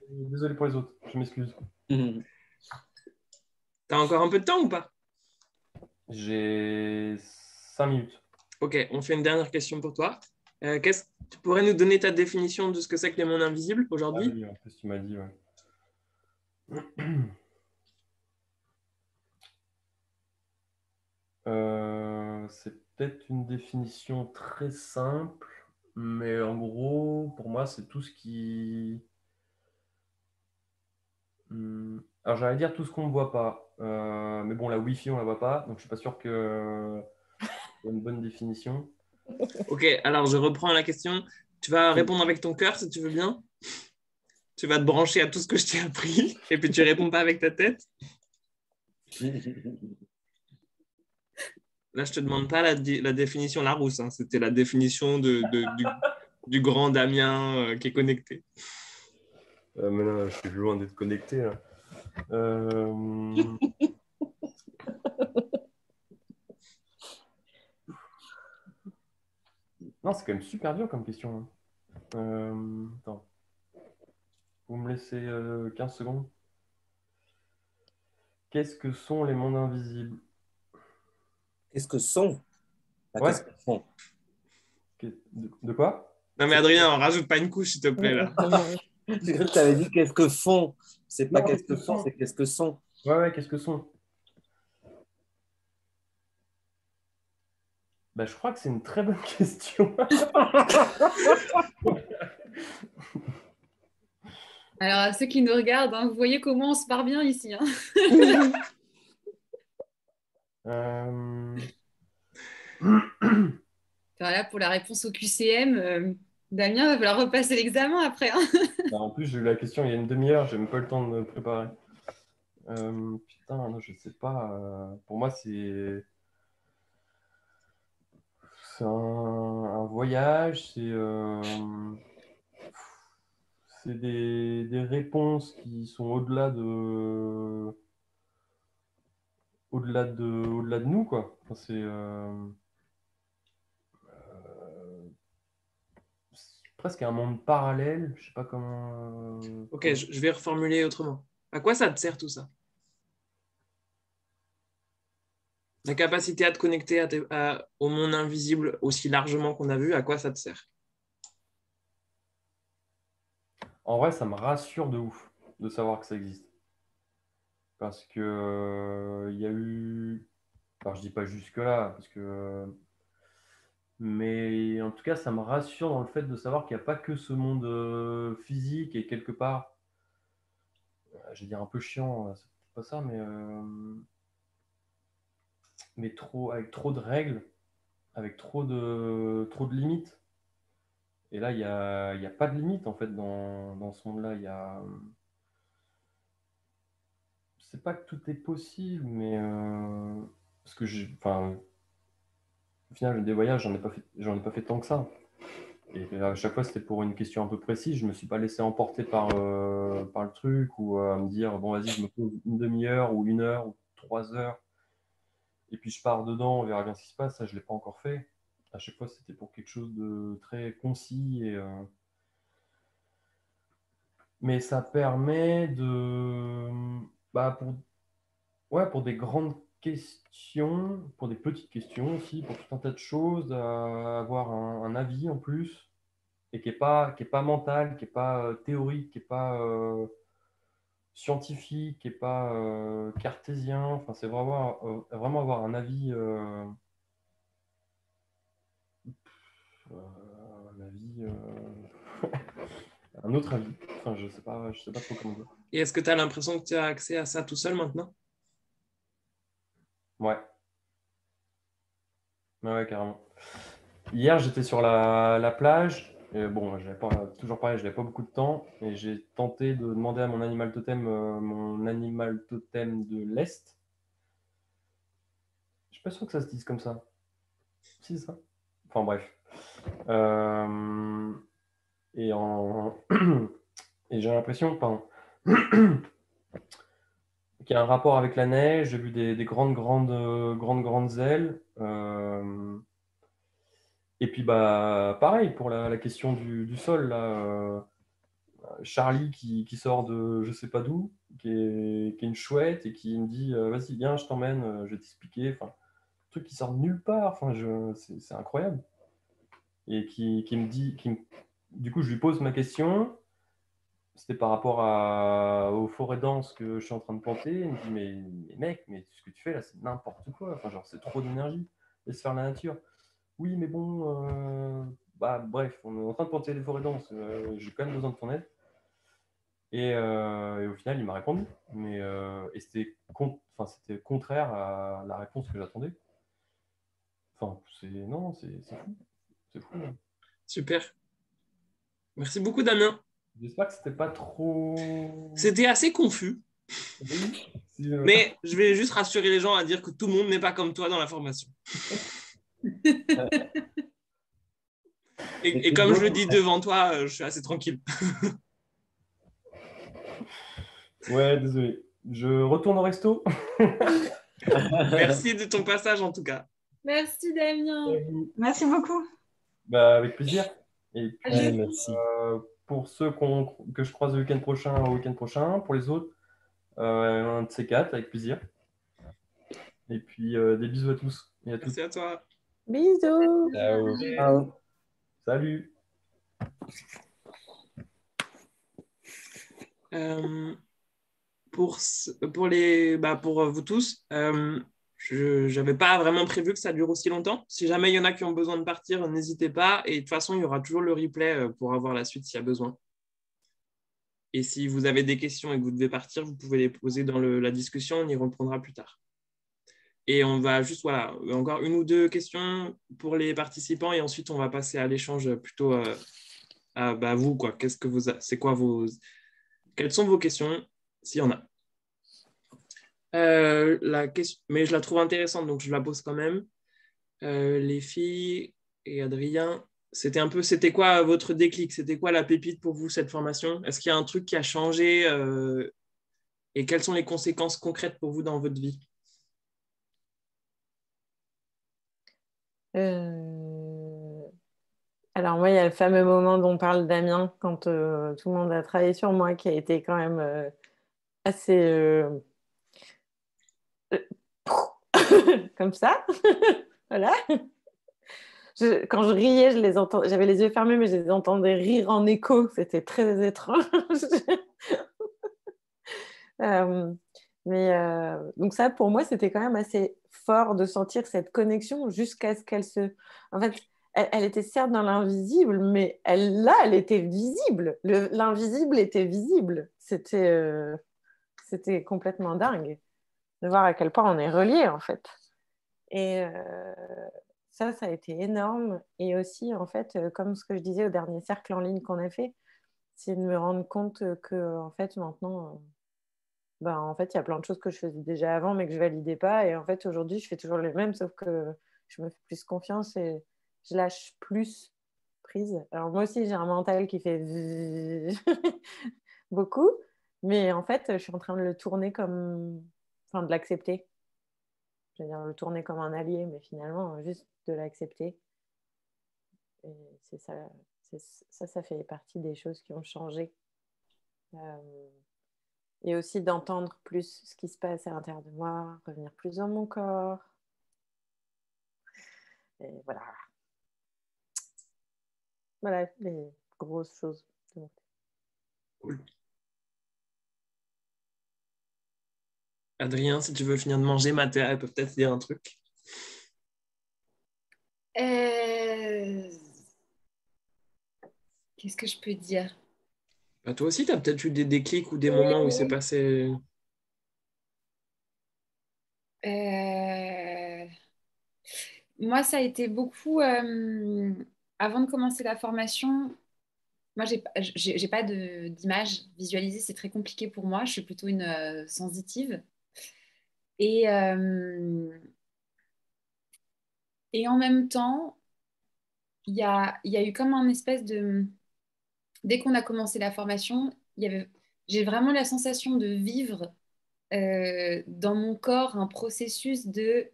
autres, je m'excuse. T'as encore un peu de temps ou pas? J'ai 5 minutes. Ok, on fait une dernière question pour toi. Tu pourrais nous donner ta définition de ce que c'est que les mondes invisibles Ah aujourd'hui? oui, en plus, tu m'as dit, ouais. C'est peut-être une définition très simple, mais en gros, pour moi, c'est tout ce qui. Alors, j'allais dire tout ce qu'on ne voit pas. Mais bon, la Wi-Fi, on ne la voit pas, donc je ne suis pas sûr que c'est une bonne définition. Ok, alors je reprends la question. Tu vas répondre avec ton cœur si tu veux bien. Tu vas te brancher à tout ce que je t'ai appris et puis tu réponds pas avec ta tête. Là, je te demande pas la définition Larousse, hein. C'était la définition du grand Damien qui est connecté. Mais là, je suis loin d'être connecté. Là. Non, c'est quand même super dur comme question. Attends. Vous me laissez 15 secondes. Qu'est-ce que sont les mondes invisibles? Qu'est-ce que sont? Pas Ouais. qu'est-ce que font? De quoi? Non mais Adrien, on rajoute pas une couche, s'il te plaît, là. J'ai cru que tu avais dit qu'est-ce que font. C'est pas Non, qu'est-ce qu'est-ce que que font, sont? c'est qu'est-ce que sont. Ouais, qu'est-ce que sont? Bah, je crois que c'est une très bonne question. Alors, à ceux qui nous regardent, hein, vous voyez comment on se part bien ici. Hein. Voilà, pour la réponse au QCM, Damien va falloir repasser l'examen après. Hein. Bah, en plus, j'ai eu la question il y a une demi-heure, j'ai même pas eu le temps de me préparer. Putain, non, je sais pas. Pour moi, c'est un voyage, c'est des réponses qui sont au-delà de nous, quoi. Enfin, c'est presque un monde parallèle. Je sais pas comment. Ok, je vais reformuler autrement. À quoi ça te sert tout ça? La capacité à te connecter au monde invisible aussi largement qu'on a vu, à quoi ça te sert? En vrai, ça me rassure de ouf de savoir que ça existe. Parce que il y a eu. Alors, je dis pas jusque-là, parce que. Mais en tout cas, ça me rassure dans le fait de savoir qu'il n'y a pas que ce monde physique et quelque part, je vais dire un peu chiant, c'est pas ça, mais avec trop de règles, avec trop de limites. Et là, il y a pas de limite en fait dans ce monde-là. C'est pas que tout est possible, mais parce que enfin, au final, des voyages, j'en ai pas fait tant que ça. Et à chaque fois, c'était pour une question un peu précise. Je ne me suis pas laissé emporter par le truc ou à me dire, bon, vas-y, je me pose une demi-heure ou 1 heure ou 3 heures et puis je pars dedans, on verra bien ce qui se passe. Ça, je ne l'ai pas encore fait. À chaque fois, c'était pour quelque chose de très concis. Mais ça permet de. Bah, Ouais, pour des grandes questions, pour des petites questions aussi, pour tout un tas de choses, avoir un avis en plus, et qui est pas mental, qui est pas théorique, qui est pas scientifique, qui est pas cartésien. Enfin, c'est vraiment avoir un avis, un avis, un autre avis. Enfin, je sais pas trop comment dire. Et est-ce que tu as l'impression que tu as accès à ça tout seul maintenant? Ouais, ouais, carrément. Hier, j'étais sur la plage. Et bon, toujours pareil, je n'avais pas beaucoup de temps. Et j'ai tenté de demander à mon animal totem de l'Est. Je suis pas sûr que ça se dise comme ça. Si, c'est ça. Enfin, bref. Euh, et en... et j'ai l'impression, pardon, qu'il y a un rapport avec la neige. J'ai vu des grandes ailes. Et puis, bah, pareil, pour la question du sol, là. Charlie qui sort de je sais pas d'où, qui est une chouette et qui me dit vas-y, viens, je t'emmène, je vais t'expliquer. Enfin, un truc qui sort de nulle part, enfin, c'est incroyable. Et qui me dit, du coup, je lui pose ma question. C'était par rapport aux forêts denses que je suis en train de planter. Il me dit mais mec, mais ce que tu fais là, c'est n'importe quoi. Enfin, genre, c'est trop d'énergie. Laisse faire la nature. Oui, mais bon, bah, bref, on est en train de planter des forêts denses. J'ai quand même besoin de ton aide. Et au final, il m'a répondu. Et c'était contraire à la réponse que j'attendais. Enfin, non, c'est fou. C'est fou. Hein. Super. Merci beaucoup, Damien. J'espère que c'était pas trop. C'était assez confus, Oui. mais je vais juste rassurer les gens à dire que tout le monde n'est pas comme toi dans la formation. Et comme je le dis devant toi, je suis assez tranquille. Ouais, désolé. Je retourne au resto. Merci de ton passage en tout cas. Merci Damien. Merci beaucoup. Bah, avec plaisir. Et puis, Ouais, merci. pour ceux que je croise le week-end prochain, au week-end prochain. Pour les autres, un de ces quatre, avec plaisir. Et puis, des bisous à tous et à toutes. Merci à toi. Bisous. Ciao. Ciao. Salut. Pour vous tous, je n'avais pas vraiment prévu que ça dure aussi longtemps. Si jamais il y en a qui ont besoin de partir, n'hésitez pas. Et de toute façon, il y aura toujours le replay pour avoir la suite s'il y a besoin. Et si vous avez des questions et que vous devez partir, vous pouvez les poser dans la discussion. On y reprendra plus tard. Et on va juste, voilà, encore une ou deux questions pour les participants. Et ensuite, on va passer à l'échange plutôt à vous, quoi. Quelles sont vos questions, s'il y en a? La question, mais je la trouve intéressante, donc je la pose quand même. Les filles et Adrien, c'était quoi votre déclic? C'était quoi la pépite pour vous, cette formation? Est-ce qu'il y a un truc qui a changé et quelles sont les conséquences concrètes pour vous dans votre vie? Alors moi, il y a le fameux moment dont parle Damien quand tout le monde a travaillé sur moi, qui a été quand même assez comme ça. Voilà. Quand je riais, j'avais les yeux fermés, mais je les entendais rire en écho. C'était très étrange. Euh, donc ça, pour moi, c'était quand même assez fort de sentir cette connexion jusqu'à ce qu'elle se... En fait, elle était certes dans l'invisible, mais elle était visible. L'invisible était visible. C'était complètement dingue de voir à quel point on est reliés, en fait. Et ça a été énorme. Et aussi, en fait, comme ce que je disais au dernier cercle en ligne qu'on a fait, c'est de me rendre compte que, en fait, maintenant... en fait, il y a plein de choses que je faisais déjà avant, mais que je ne validais pas. Et en fait, aujourd'hui, je fais toujours les mêmes, sauf que je me fais plus confiance et je lâche plus prise. Alors, moi aussi, j'ai un mental qui fait beaucoup, mais en fait, je suis en train de le tourner comme... Enfin, de l'accepter. Je veux dire, le tourner comme un allié, mais finalement, juste de l'accepter. Et c'est ça, ça fait partie des choses qui ont changé. Et aussi d'entendre plus ce qui se passe à l'intérieur de moi, revenir plus dans mon corps. Et voilà. Voilà les grosses choses. Cool. Adrien, si tu veux finir de manger, Mathéa, elle peut peut-être dire un truc. Qu'est-ce que je peux dire? Bah, toi aussi, tu as peut-être eu des déclics ou des moments où il s'est passé... Moi, ça a été beaucoup... avant de commencer la formation, moi, j'ai pas d'image visualisée, c'est très compliqué pour moi. Je suis plutôt une sensitive. Et, et en même temps, il y a eu comme un espèce de... Dès qu'on a commencé la formation, j'ai vraiment la sensation de vivre dans mon corps un processus de...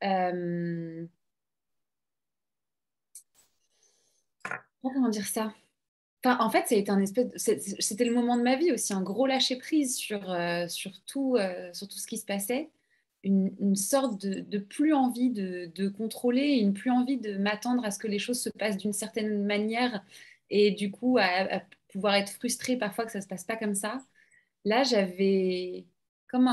euh, comment dire ça? Enfin, en fait, ça a été un espèce c'était le moment de ma vie aussi, un gros lâcher-prise sur tout ce qui se passait. Une sorte de plus envie de contrôler, une plus envie de m'attendre à ce que les choses se passent d'une certaine manière et du coup à pouvoir être frustrée parfois que ça se passe pas comme ça. Là, j'avais comme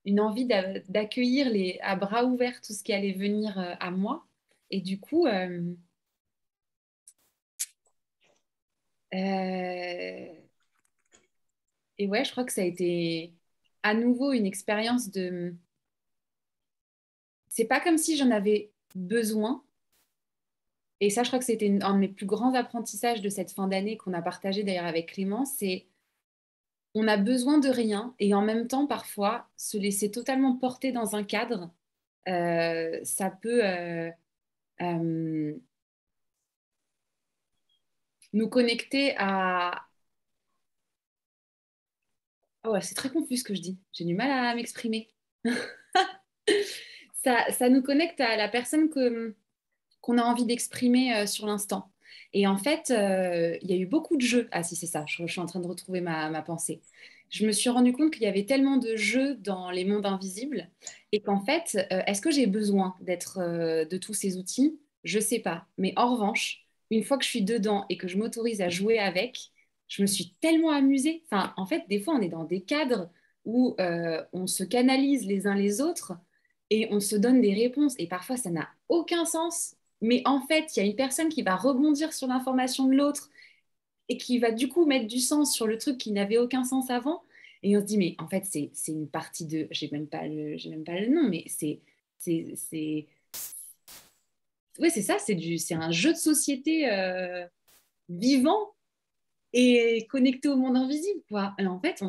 une envie d'accueillir à bras ouverts tout ce qui allait venir à moi. Et du coup, et ouais, je crois que ça a été à nouveau une expérience de... C'est pas comme si j'en avais besoin. Et ça, je crois que c'était un de mes plus grands apprentissages de cette fin d'année qu'on a partagé d'ailleurs avec Clément, c'est on a besoin de rien et en même temps, parfois, se laisser totalement porter dans un cadre, ça peut euh, nous connecter à... Oh, ouais, c'est très confus ce que je dis. J'ai du mal à m'exprimer. Ça nous connecte à la personne qu'on a envie d'exprimer sur l'instant. Et en fait, il y a eu beaucoup de jeux. Ah si, c'est ça, je suis en train de retrouver ma pensée. Je me suis rendu compte qu'il y avait tellement de jeux dans les mondes invisibles et qu'en fait, est-ce que j'ai besoin de tous ces outils? Je sais pas. Mais en revanche, une fois que je suis dedans et que je m'autorise à jouer avec, je me suis tellement amusée. Enfin, en fait, des fois, on est dans des cadres où on se canalise les uns les autres et on se donne des réponses. Et parfois, ça n'a aucun sens. Mais en fait, il y a une personne qui va rebondir sur l'information de l'autre et qui va du coup mettre du sens sur le truc qui n'avait aucun sens avant. Et on se dit, mais en fait, c'est une partie de... j'ai même pas le nom, mais c'est... Ouais, c'est ça, c'est un jeu de société vivant et connecté au monde invisible, quoi. Et en fait,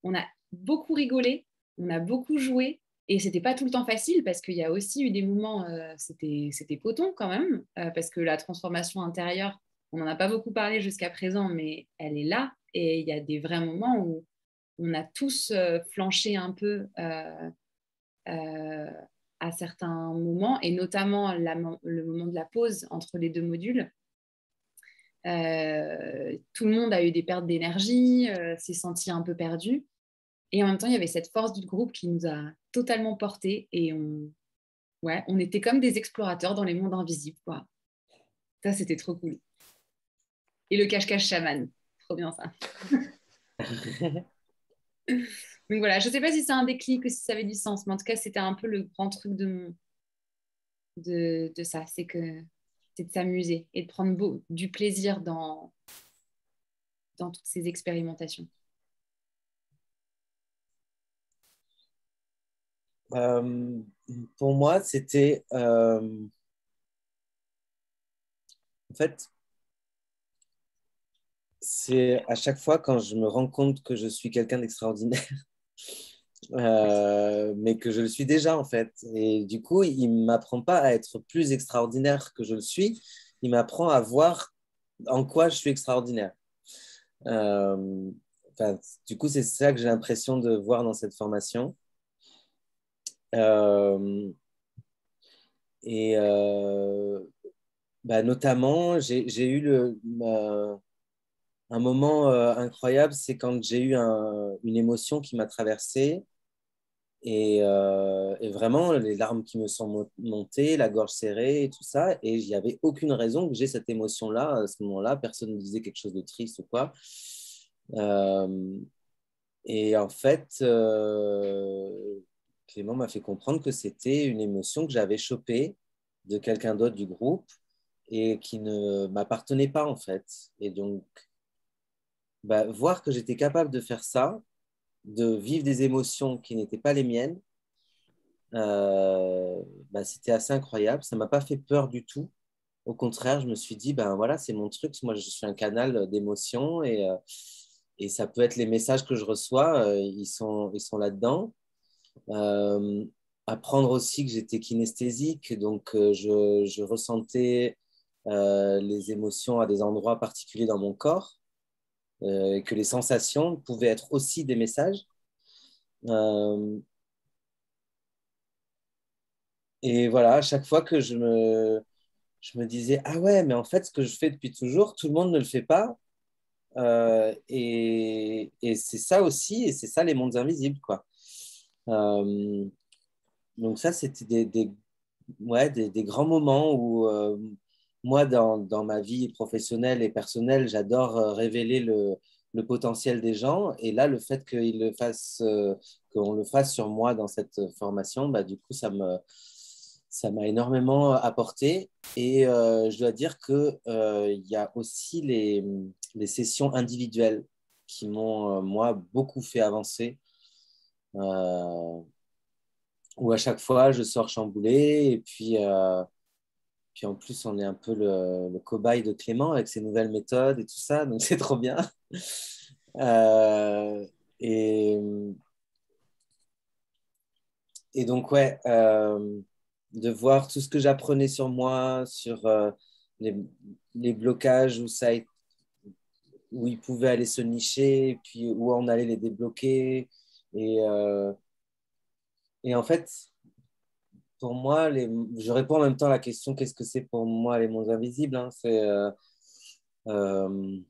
on a beaucoup rigolé, on a beaucoup joué, et c'était pas tout le temps facile parce qu'il y a aussi eu des moments, c'était coton quand même, parce que la transformation intérieure, on n'en a pas beaucoup parlé jusqu'à présent, mais elle est là, et il y a des vrais moments où on a tous flanché un peu euh, à certains moments, et notamment le moment de la pause entre les deux modules. Tout le monde a eu des pertes d'énergie, s'est senti un peu perdu. Et en même temps, il y avait cette force du groupe qui nous a totalement portés et ouais, on était comme des explorateurs dans les mondes invisibles, quoi. Ça, c'était trop cool. Et le cache-cache chaman, trop bien ça. Donc voilà, je ne sais pas si c'est un déclic ou si ça avait du sens, mais en tout cas, c'était un peu le grand truc de ça, c'est de s'amuser et de prendre du plaisir dans toutes ces expérimentations. Pour moi, c'était en fait, c'est à chaque fois quand je me rends compte que je suis quelqu'un d'extraordinaire, mais que je le suis déjà en fait. Et du coup, il ne m'apprend pas à être plus extraordinaire que je le suis, il m'apprend à voir en quoi je suis extraordinaire. Euh, enfin, du coup, c'est ça que j'ai l'impression de voir dans cette formation. Euh, et bah, notamment, j'ai eu un moment incroyable, c'est quand j'ai eu une émotion qui m'a traversée et vraiment les larmes qui me sont montées, la gorge serrée et tout ça. Et il n'y avait aucune raison que j'ai cette émotion-là à ce moment-là. Personne ne disait quelque chose de triste ou quoi. Euh, et en fait, Clément m'a fait comprendre que c'était une émotion que j'avais chopée de quelqu'un d'autre du groupe et qui ne m'appartenait pas en fait. Et donc, voir que j'étais capable de faire ça, de vivre des émotions qui n'étaient pas les miennes, euh, c'était assez incroyable. Ça ne m'a pas fait peur du tout. Au contraire, je me suis dit, ben voilà, c'est mon truc. Moi, je suis un canal d'émotions et ça peut être les messages que je reçois, ils sont là-dedans. Euh, Apprendre aussi que j'étais kinesthésique, donc je ressentais les émotions à des endroits particuliers dans mon corps, et que les sensations pouvaient être aussi des messages. Euh, et voilà, à chaque fois que je me disais, ah ouais, mais en fait, ce que je fais depuis toujours, tout le monde ne le fait pas. Et c'est ça aussi, et c'est ça les mondes invisibles, quoi. Euh, donc ça, c'était ouais, des grands moments où moi, dans ma vie professionnelle et personnelle, j'adore révéler le potentiel des gens. Et là, le fait qu'on le fasse sur moi dans cette formation, du coup, ça m'a énormément apporté. Et je dois dire que il y a aussi les sessions individuelles qui m'ont, moi, beaucoup fait avancer. Euh, Où à chaque fois, je sors chamboulé. Et puis en plus, on est un peu le cobaye de Clément avec ses nouvelles méthodes et tout ça. Donc, c'est trop bien. Euh, et, et donc, ouais, de voir tout ce que j'apprenais sur moi, sur les, les blocages où ils pouvaient aller se nicher, et puis où on allait les débloquer. Et, euh, et en fait, pour moi, je réponds en même temps à la question qu'est-ce que c'est pour moi les mondes invisibles, hein. Euh,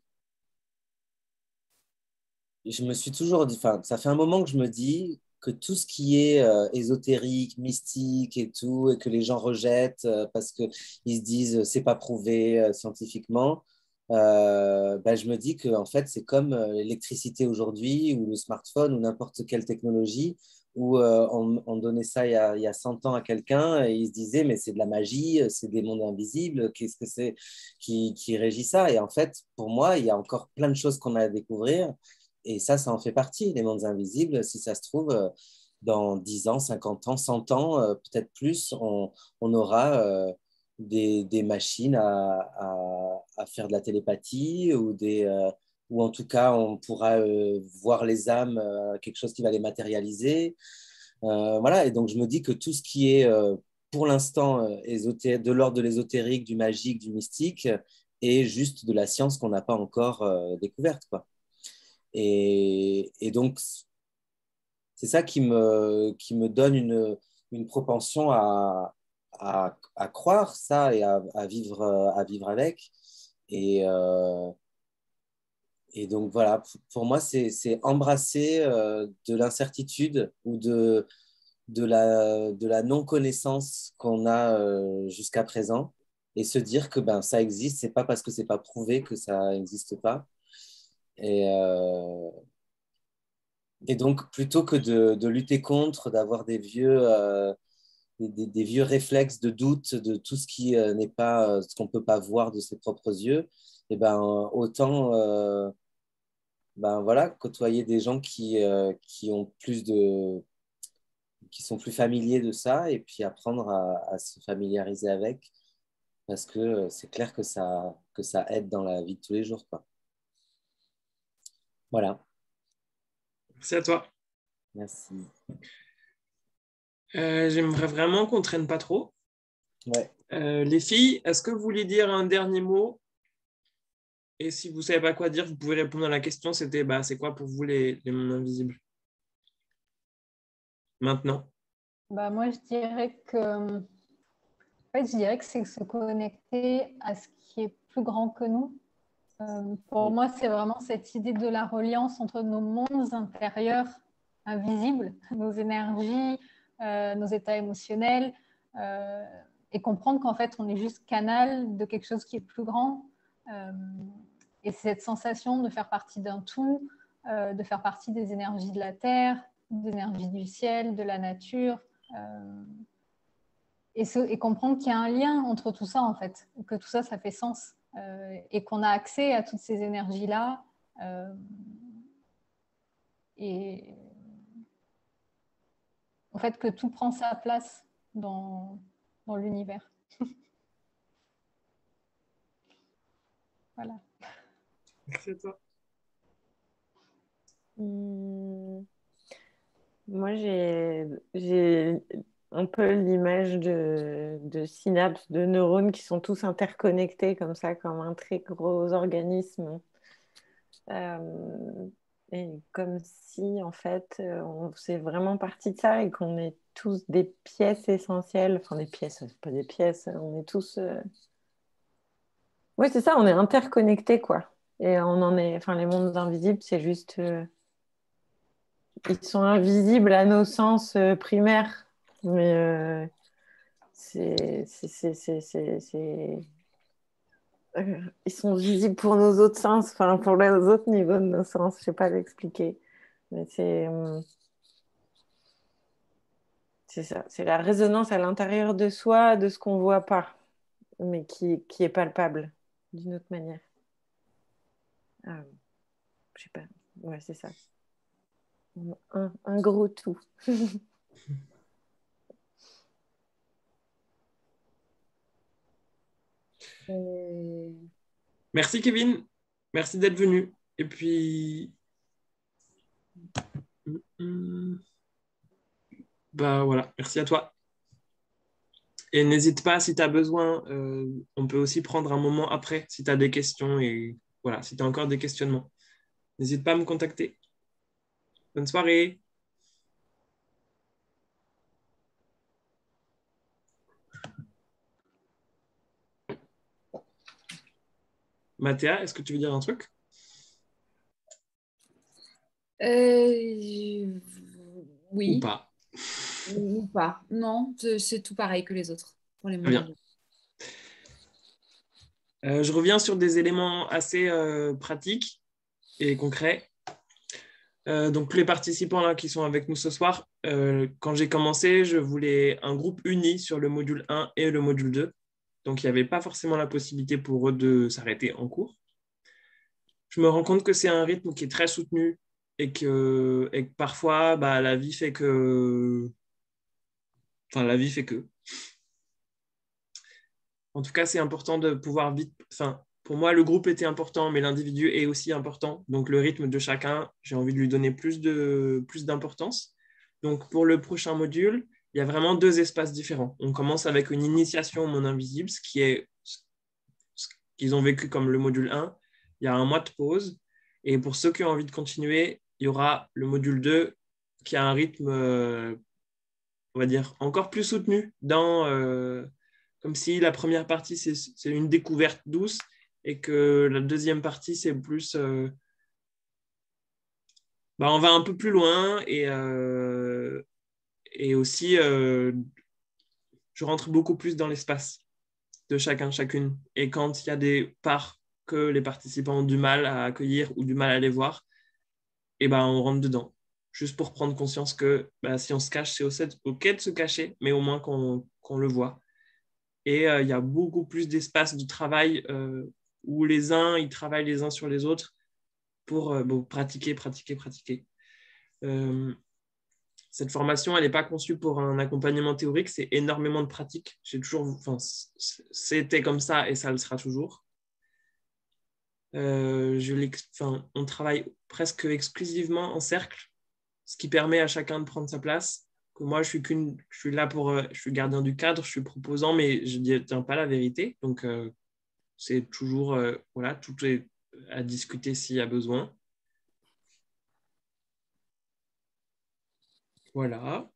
je me suis toujours dit, enfin, ça fait un moment que je me dis que tout ce qui est ésotérique, mystique et tout, et que les gens rejettent parce qu'ils se disent c'est pas prouvé scientifiquement, je me dis que en fait c'est comme l'électricité aujourd'hui ou le smartphone ou n'importe quelle technologie où on donnait ça il y a 100 ans à quelqu'un et il se disait mais c'est de la magie, c'est des mondes invisibles, qu'est-ce que c'est qui régit ça? Et en fait, pour moi, il y a encore plein de choses qu'on a à découvrir et ça en fait partie, les mondes invisibles. Si ça se trouve, dans 10 ans, 50 ans, 100 ans, peut-être plus, on aura des machines à faire de la télépathie ou en tout cas, on pourra voir les âmes, quelque chose qui va les matérialiser. Voilà, et donc je me dis que tout ce qui est pour l'instant de l'ordre de l'ésotérique, du magique, du mystique, est juste de la science qu'on n'a pas encore découverte, quoi. Et donc, c'est ça qui me donne une propension à croire ça et à vivre avec. Et, euh, et donc, voilà, pour moi, c'est embrasser de l'incertitude ou de la non-connaissance qu'on a jusqu'à présent et se dire que ça existe, c'est pas parce que c'est pas prouvé que ça n'existe pas. Et, euh, Et donc, plutôt que de lutter contre, d'avoir des vieux réflexes de doute de tout ce qui n'est pas, ce qu'on ne peut pas voir de ses propres yeux, et autant voilà, côtoyer des gens qui ont qui sont plus familiers de ça et puis apprendre à se familiariser avec parce que c'est clair que ça aide dans la vie de tous les jours, quoi. Voilà, C'est à toi. merci. J'aimerais vraiment qu'on ne traîne pas trop. Ouais. Les filles, est-ce que vous voulez dire un dernier mot? Et si vous ne savez pas quoi dire, vous pouvez répondre à la question. C'était, c'est quoi pour vous les mondes invisibles? Maintenant. Moi, je dirais que c'est se connecter à ce qui est plus grand que nous, Pour moi, c'est vraiment cette idée de la reliance entre nos mondes intérieurs invisibles, nos énergies, nos états émotionnels, et comprendre qu'en fait, on est juste canal de quelque chose qui est plus grand. Et cette sensation de faire partie d'un tout, de faire partie des énergies de la terre, des énergies du ciel, de la nature, et comprendre qu'il y a un lien entre tout ça, en fait, que tout ça, ça fait sens, et qu'on a accès à toutes ces énergies-là. Et en fait, que tout prend sa place dans l'univers. Voilà. Merci à toi. Moi, j'ai un peu l'image de synapses, de neurones qui sont tous interconnectés comme ça, comme un très gros organisme. Et comme si, en fait, on faisait vraiment partie de ça et qu'on est tous des pièces essentielles. Enfin, des pièces, c'est pas des pièces, on est tous... Oui, c'est ça, on est interconnectés, quoi. Et on en est... Enfin, les mondes invisibles, c'est juste... Ils sont invisibles à nos sens primaires, mais ils sont visibles pour nos autres sens, enfin pour les autres niveaux de nos sens, je sais pas l'expliquer, mais c'est ça, c'est la résonance à l'intérieur de soi, de ce qu'on voit pas, mais qui est palpable d'une autre manière. Je sais pas, ouais, c'est ça. Un gros tout. Merci Kevin, merci d'être venu. Et puis, bah voilà, merci à toi. Et n'hésite pas si tu as besoin, on peut aussi prendre un moment après si tu as des questions et voilà, si tu as encore des questionnements. N'hésite pas à me contacter. Bonne soirée. Mathéa, est-ce que tu veux dire un truc? Ou Oui, pas? ou pas. Non, c'est tout pareil que les autres pour les Très bien. modules. Je reviens sur des éléments assez pratiques et concrets. Donc, les participants là, qui sont avec nous ce soir, quand j'ai commencé, je voulais un groupe uni sur le module 1 et le module 2. Donc, il n'y avait pas forcément la possibilité pour eux de s'arrêter en cours. Je me rends compte que c'est un rythme qui est très soutenu et que parfois, bah, la vie fait que... Enfin, la vie fait que... En tout cas, c'est important de pouvoir vite... Enfin, pour moi, le groupe était important, mais l'individu est aussi important. Donc, le rythme de chacun, j'ai envie de lui donner plus d'importance. Donc, pour le prochain module, il y a vraiment deux espaces différents. On commence avec une initiation au monde invisible, ce qui est ce qu'ils ont vécu comme le module 1. Il y a un mois de pause. Et pour ceux qui ont envie de continuer, il y aura le module 2 qui a un rythme, on va dire, encore plus soutenu comme si la première partie, c'est une découverte douce et que la deuxième partie, c'est plus... on va un peu plus loin et aussi, je rentre beaucoup plus dans l'espace de chacun, chacune. Et quand il y a des parts que les participants ont du mal à accueillir ou du mal à les voir, et on rentre dedans. Juste pour prendre conscience que si on se cache, c'est OK de se cacher, mais au moins qu'on le voit. Et il y a beaucoup plus d'espace de travail où les uns, ils travaillent les uns sur les autres pour pratiquer. Cette formation, elle n'est pas conçue pour un accompagnement théorique, c'est énormément de pratique. C'était comme ça et ça le sera toujours. On travaille presque exclusivement en cercle, ce qui permet à chacun de prendre sa place. Que moi, je suis là je suis gardien du cadre, je suis proposant, mais je ne détiens pas la vérité. Donc, c'est toujours, voilà, tout est à discuter s'il y a besoin. Voilà.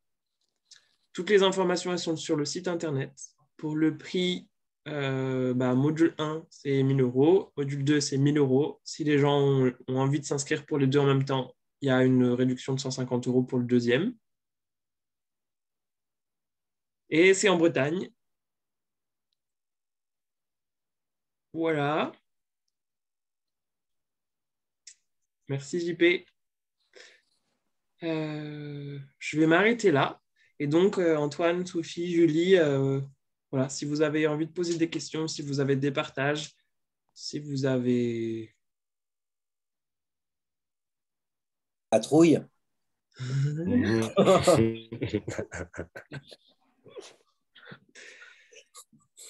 Toutes les informations elles sont sur le site internet. Pour le prix, Module 1, c'est 1 000 €. Module 2, c'est 1 000 €. Si les gens ont envie de s'inscrire pour les deux en même temps, il y a une réduction de 150 € pour le deuxième. Et c'est en Bretagne. Voilà. Merci JP. Je vais m'arrêter là. Et donc, Antoine, Sophie, Julie, voilà, si vous avez envie de poser des questions, si vous avez des partages, si vous avez... La trouille.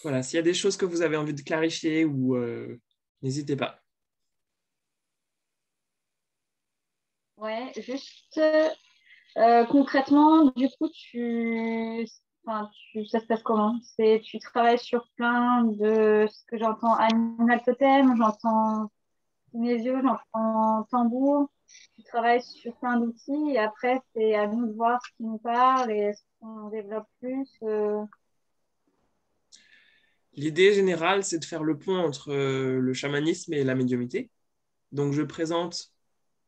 Voilà, s'il y a des choses que vous avez envie de clarifier, ou n'hésitez pas. Ouais, juste concrètement, du coup, ça se passe comment? Tu travailles sur plein de ce que j'entends animal totem, j'entends kinésio, j'entends tambour. Tu travailles sur plein d'outils et après, c'est à nous de voir ce qui nous parle et ce qu'on développe plus. L'idée générale, c'est de faire le pont entre le chamanisme et la médiumnité. Donc, je présente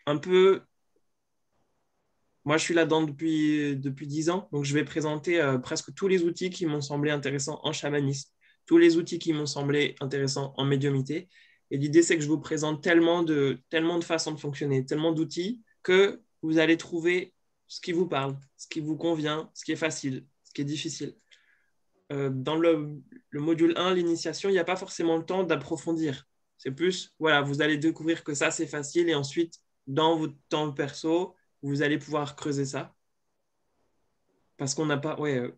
un peu... Moi, je suis là-dedans depuis 10 ans, donc je vais présenter presque tous les outils qui m'ont semblé intéressants en chamanisme, tous les outils qui m'ont semblé intéressants en médiumnité. Et l'idée, c'est que je vous présente tellement de façons de fonctionner, tellement d'outils, que vous allez trouver ce qui vous parle, ce qui vous convient, ce qui est facile, ce qui est difficile. Dans le module 1, l'initiation, il n'y a pas forcément le temps d'approfondir. C'est plus, voilà, vous allez découvrir que ça, c'est facile, et ensuite, dans votre temps perso, vous allez pouvoir creuser ça. Parce qu'on n'a pas... Ouais,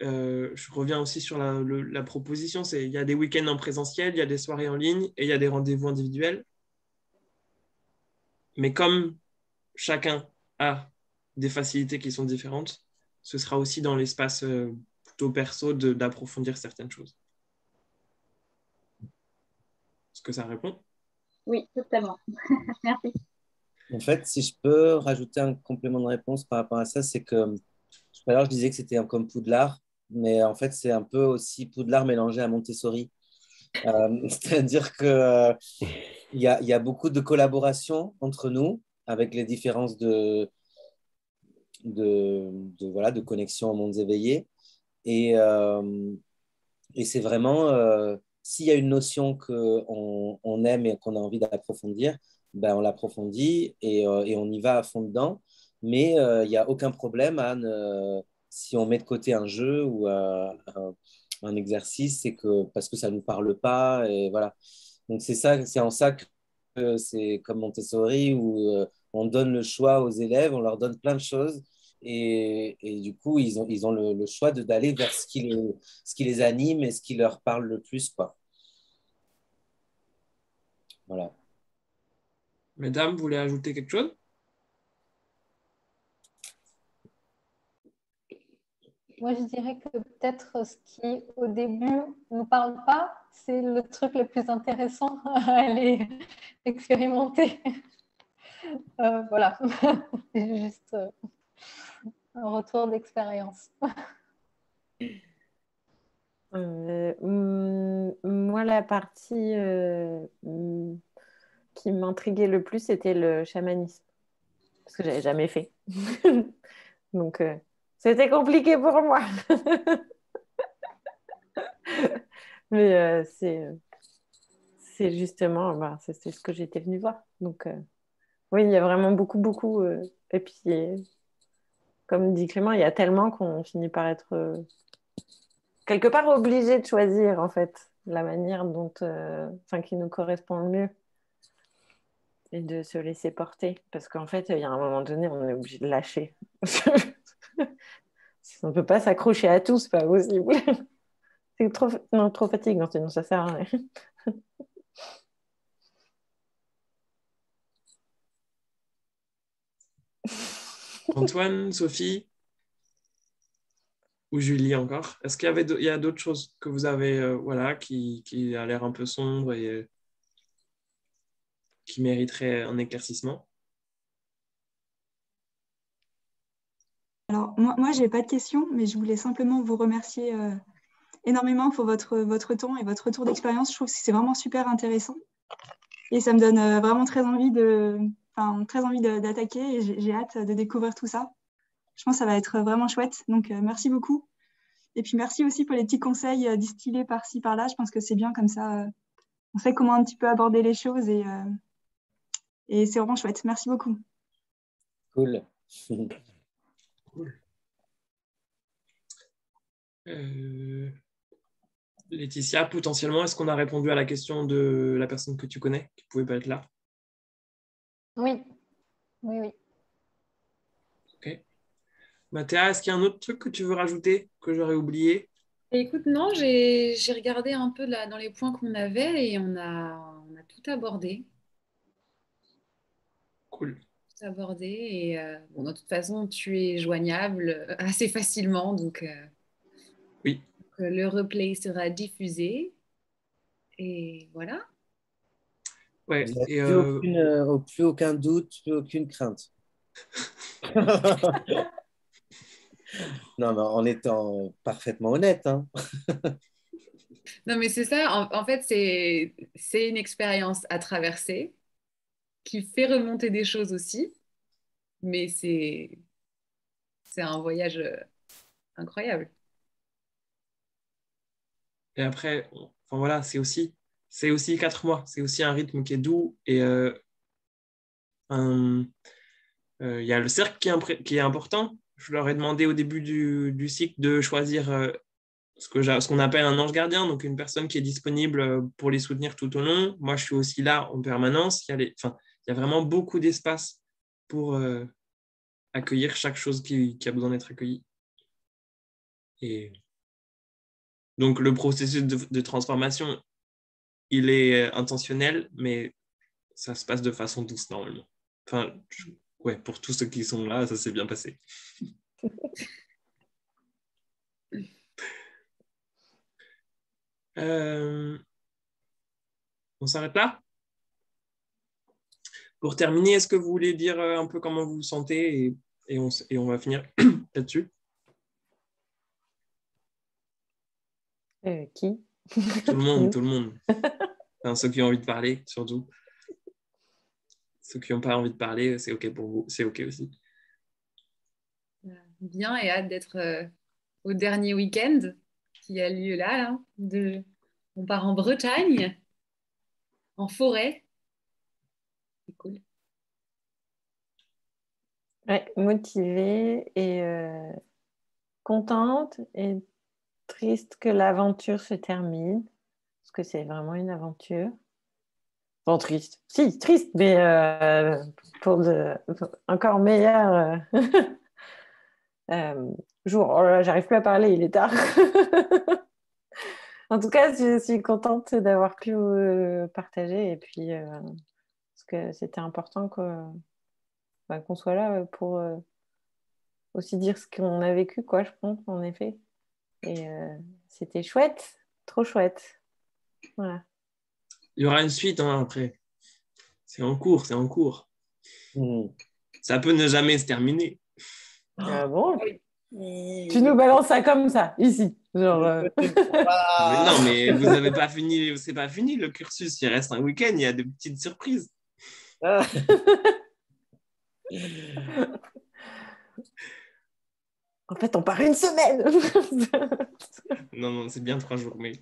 je reviens aussi sur la proposition. Il y a des week-ends en présentiel, il y a des soirées en ligne et il y a des rendez-vous individuels. Mais comme chacun a des facilités qui sont différentes, ce sera aussi dans l'espace plutôt perso d'approfondir certaines choses. Est-ce que ça répond? Oui, totalement. Merci. En fait, si je peux rajouter un complément de réponse par rapport à ça, c'est que tout à l'heure, je disais que c'était comme Poudlard, mais en fait, c'est un peu aussi Poudlard mélangé à Montessori. C'est-à-dire qu'il y a beaucoup de collaboration entre nous avec les différences de connexion aux mondes éveillés. Et c'est vraiment, s'il y a une notion qu'on aime et qu'on a envie d'approfondir, ben on l'approfondit et on y va à fond dedans. Mais il n'y a aucun problème si on met de côté un jeu ou un exercice, c'est que parce que ça ne nous parle pas. Et voilà. Donc c'est ça, c'est en ça que c'est comme Montessori où on donne le choix aux élèves, on leur donne plein de choses. Et du coup, ils ont le choix d'aller vers ce qui les anime et ce qui leur parle le plus, quoi. Voilà. Mesdames, vous voulez ajouter quelque chose? Moi, je dirais que peut-être ce qui, au début, ne nous parle pas, c'est le truc le plus intéressant à aller expérimenter. Voilà, c'est juste un retour d'expérience. Moi, la partie qui m'intriguait le plus, c'était le chamanisme. Parce que j'avais jamais fait. Donc, c'était compliqué pour moi. Mais c'est justement, c'est ce que j'étais venue voir. Donc, oui, il y a vraiment beaucoup, beaucoup. Et puis, comme dit Clément, il y a tellement qu'on finit par être quelque part obligé de choisir, en fait, la manière dont, qui nous correspond le mieux. Et de se laisser porter. Parce qu'en fait, il y a un moment donné, on est obligé de lâcher. On ne peut pas s'accrocher à tout, c'est pas possible. C'est trop fatigant, sinon ça sert à rien. Antoine, Sophie ou Julie encore? Est-ce qu'il y a d'autres choses que vous avez qui a l'air un peu sombre et qui mériteraient un éclaircissement? Alors, moi je n'ai pas de questions, mais je voulais simplement vous remercier énormément pour votre temps et votre retour d'expérience. Je trouve que c'est vraiment super intéressant. Et ça me donne vraiment très envie d'attaquer et j'ai hâte de découvrir tout ça. Je pense que ça va être vraiment chouette. Donc, merci beaucoup. Et puis, merci aussi pour les petits conseils distillés par-ci, par-là. Je pense que c'est bien comme ça. On sait comment un petit peu aborder les choses et c'est vraiment chouette. Merci beaucoup. Cool. Cool. Laetitia, potentiellement, est-ce qu'on a répondu à la question de la personne que tu connais qui ne pouvait pas être là? Oui, oui, oui. Ok. Mathéa, est-ce qu'il y a un autre truc que tu veux rajouter que j'aurais oublié? Et écoute, non, j'ai regardé un peu là, dans les points qu'on avait et on a tout abordé. Cool. Tout abordé. Et bon, de toute façon, tu es joignable assez facilement. Donc, Oui. le replay sera diffusé. Et voilà. Ouais. Vous n'avez Et plus aucun doute, plus aucune crainte. Non, mais en étant parfaitement honnête. Hein. Non, mais c'est ça. En fait, c'est une expérience à traverser qui fait remonter des choses aussi. Mais c'est un voyage incroyable. Et après, enfin voilà, c'est aussi 4 mois. C'est aussi un rythme qui est doux. Et il y a le cercle qui est important. Je leur ai demandé au début du cycle de choisir ce qu'on appelle un ange gardien, donc une personne qui est disponible pour les soutenir tout au long. Moi, je suis aussi là en permanence. Il y a vraiment beaucoup d'espace pour accueillir chaque chose qui a besoin d'être accueillie. Et donc, le processus de transformation, il est intentionnel, mais ça se passe de façon douce normalement. Enfin, ouais, pour tous ceux qui sont là, ça s'est bien passé. On s'arrête là? Pour terminer, est-ce que vous voulez dire un peu comment vous vous sentez et on va finir là-dessus? Qui? Tout le monde, tout le monde. Enfin, ceux qui ont envie de parler, surtout. Ceux qui n'ont pas envie de parler, c'est OK pour vous, c'est OK aussi. Bien et hâte d'être au dernier week-end qui a lieu là. On part en Bretagne, en forêt. C'est cool. Ouais, motivée et contente et triste que l'aventure se termine, parce que c'est vraiment une aventure. Bon, triste. Si, triste, mais pour encore meilleur jour. Oh là là, j'arrive plus à parler, il est tard. En tout cas, je suis contente d'avoir pu partager et puis parce que c'était important qu'on soit là pour aussi dire ce qu'on a vécu, quoi, je pense, en effet. Et c'était chouette, trop chouette. Voilà. Il y aura une suite hein, après. C'est en cours, c'est en cours. Ça peut ne jamais se terminer. Ah bon? Tu nous balances ça comme ça, ici. Genre, Mais non, mais vous n'avez pas fini, c'est pas fini le cursus. Il reste un week-end, il y a de petites surprises. En fait, on part une semaine. Non, c'est bien 3 jours, mais...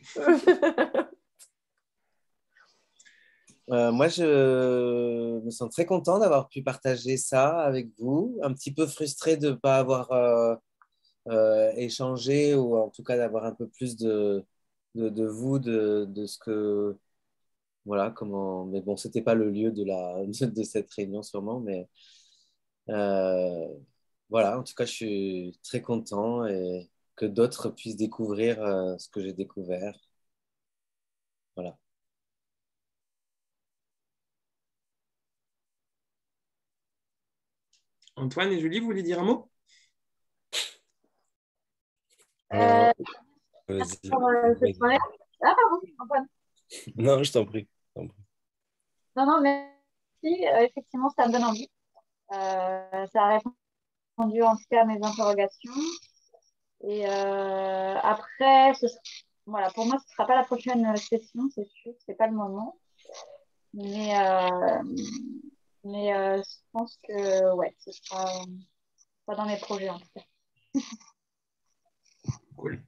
Moi, je me sens très content d'avoir pu partager ça avec vous. Un petit peu frustré de ne pas avoir échangé ou en tout cas d'avoir un peu plus de vous, de ce que... Voilà, comment... Mais bon, ce n'était pas le lieu de cette réunion sûrement, mais voilà, en tout cas, je suis très content et que d'autres puissent découvrir ce que j'ai découvert. Voilà. Antoine et Julie, vous voulez dire un mot? Merci pour cette soirée. Ah, pardon, Antoine. Non, je t'en prie. Non, merci. Effectivement, ça me donne envie. Ça a répondu en tout cas à mes interrogations. Et après, voilà, pour moi, ce ne sera pas la prochaine session, c'est sûr, c'est pas le moment. Mais, je pense que ouais, ce sera pas dans mes projets en tout cas. Cool.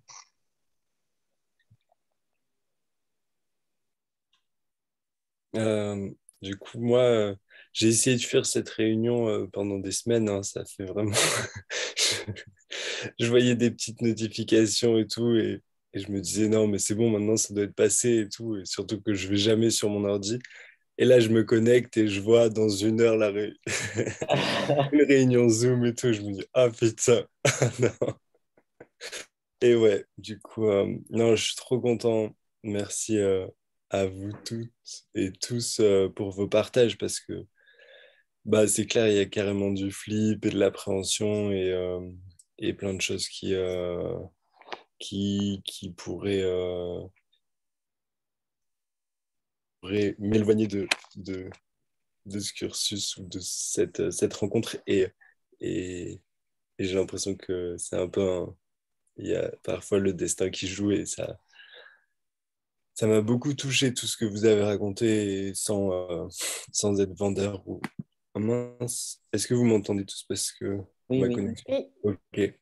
Du coup, moi, j'ai essayé de faire cette réunion pendant des semaines, hein, ça fait vraiment... Je voyais des petites notifications et tout, et je me disais, non, mais c'est bon, maintenant, ça doit être passé et tout, et surtout que je vais jamais sur mon ordi. Et là, je me connecte et je vois dans 1 heure une réunion Zoom et tout. Je me dis, ah putain, non. Et ouais, du coup, non, je suis trop content. Merci à vous toutes et tous pour vos partages parce que bah, c'est clair, il y a carrément du flip et de l'appréhension et plein de choses qui pourraient m'éloigner de ce cursus ou de cette rencontre. Et, et j'ai l'impression que c'est un peu il y a parfois le destin qui joue et ça m'a beaucoup touché tout ce que vous avez raconté sans être vendeur ou ah, mince. Est-ce que vous m'entendez tous parce que Oui, ma oui. connexion. Oui. Ok.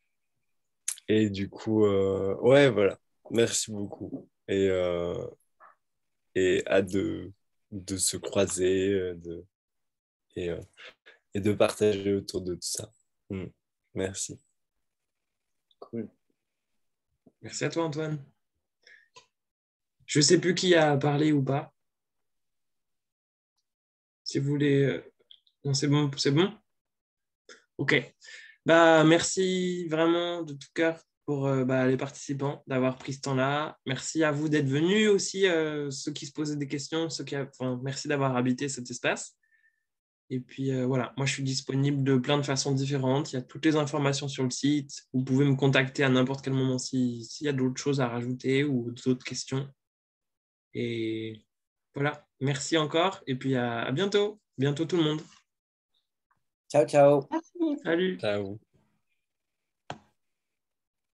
Et du coup, ouais, voilà. Merci beaucoup. Et hâte de se croiser et, euh, et de partager autour de tout ça. Merci. Cool. Merci à toi, Antoine. Je ne sais plus qui a parlé ou pas. Si vous voulez... Non, c'est bon, c'est bon? Ok. Bah, merci vraiment de tout cœur pour les participants d'avoir pris ce temps-là. Merci à vous d'être venus aussi, ceux qui se posaient des questions, merci d'avoir habité cet espace. Et puis voilà, moi je suis disponible de plein de façons différentes. Il y a toutes les informations sur le site. Vous pouvez me contacter à n'importe quel moment s'il y a d'autres choses à rajouter ou d'autres questions. Et voilà, merci encore. Et puis à bientôt. Bientôt tout le monde. Ciao, ciao. Merci. Salut. Ciao.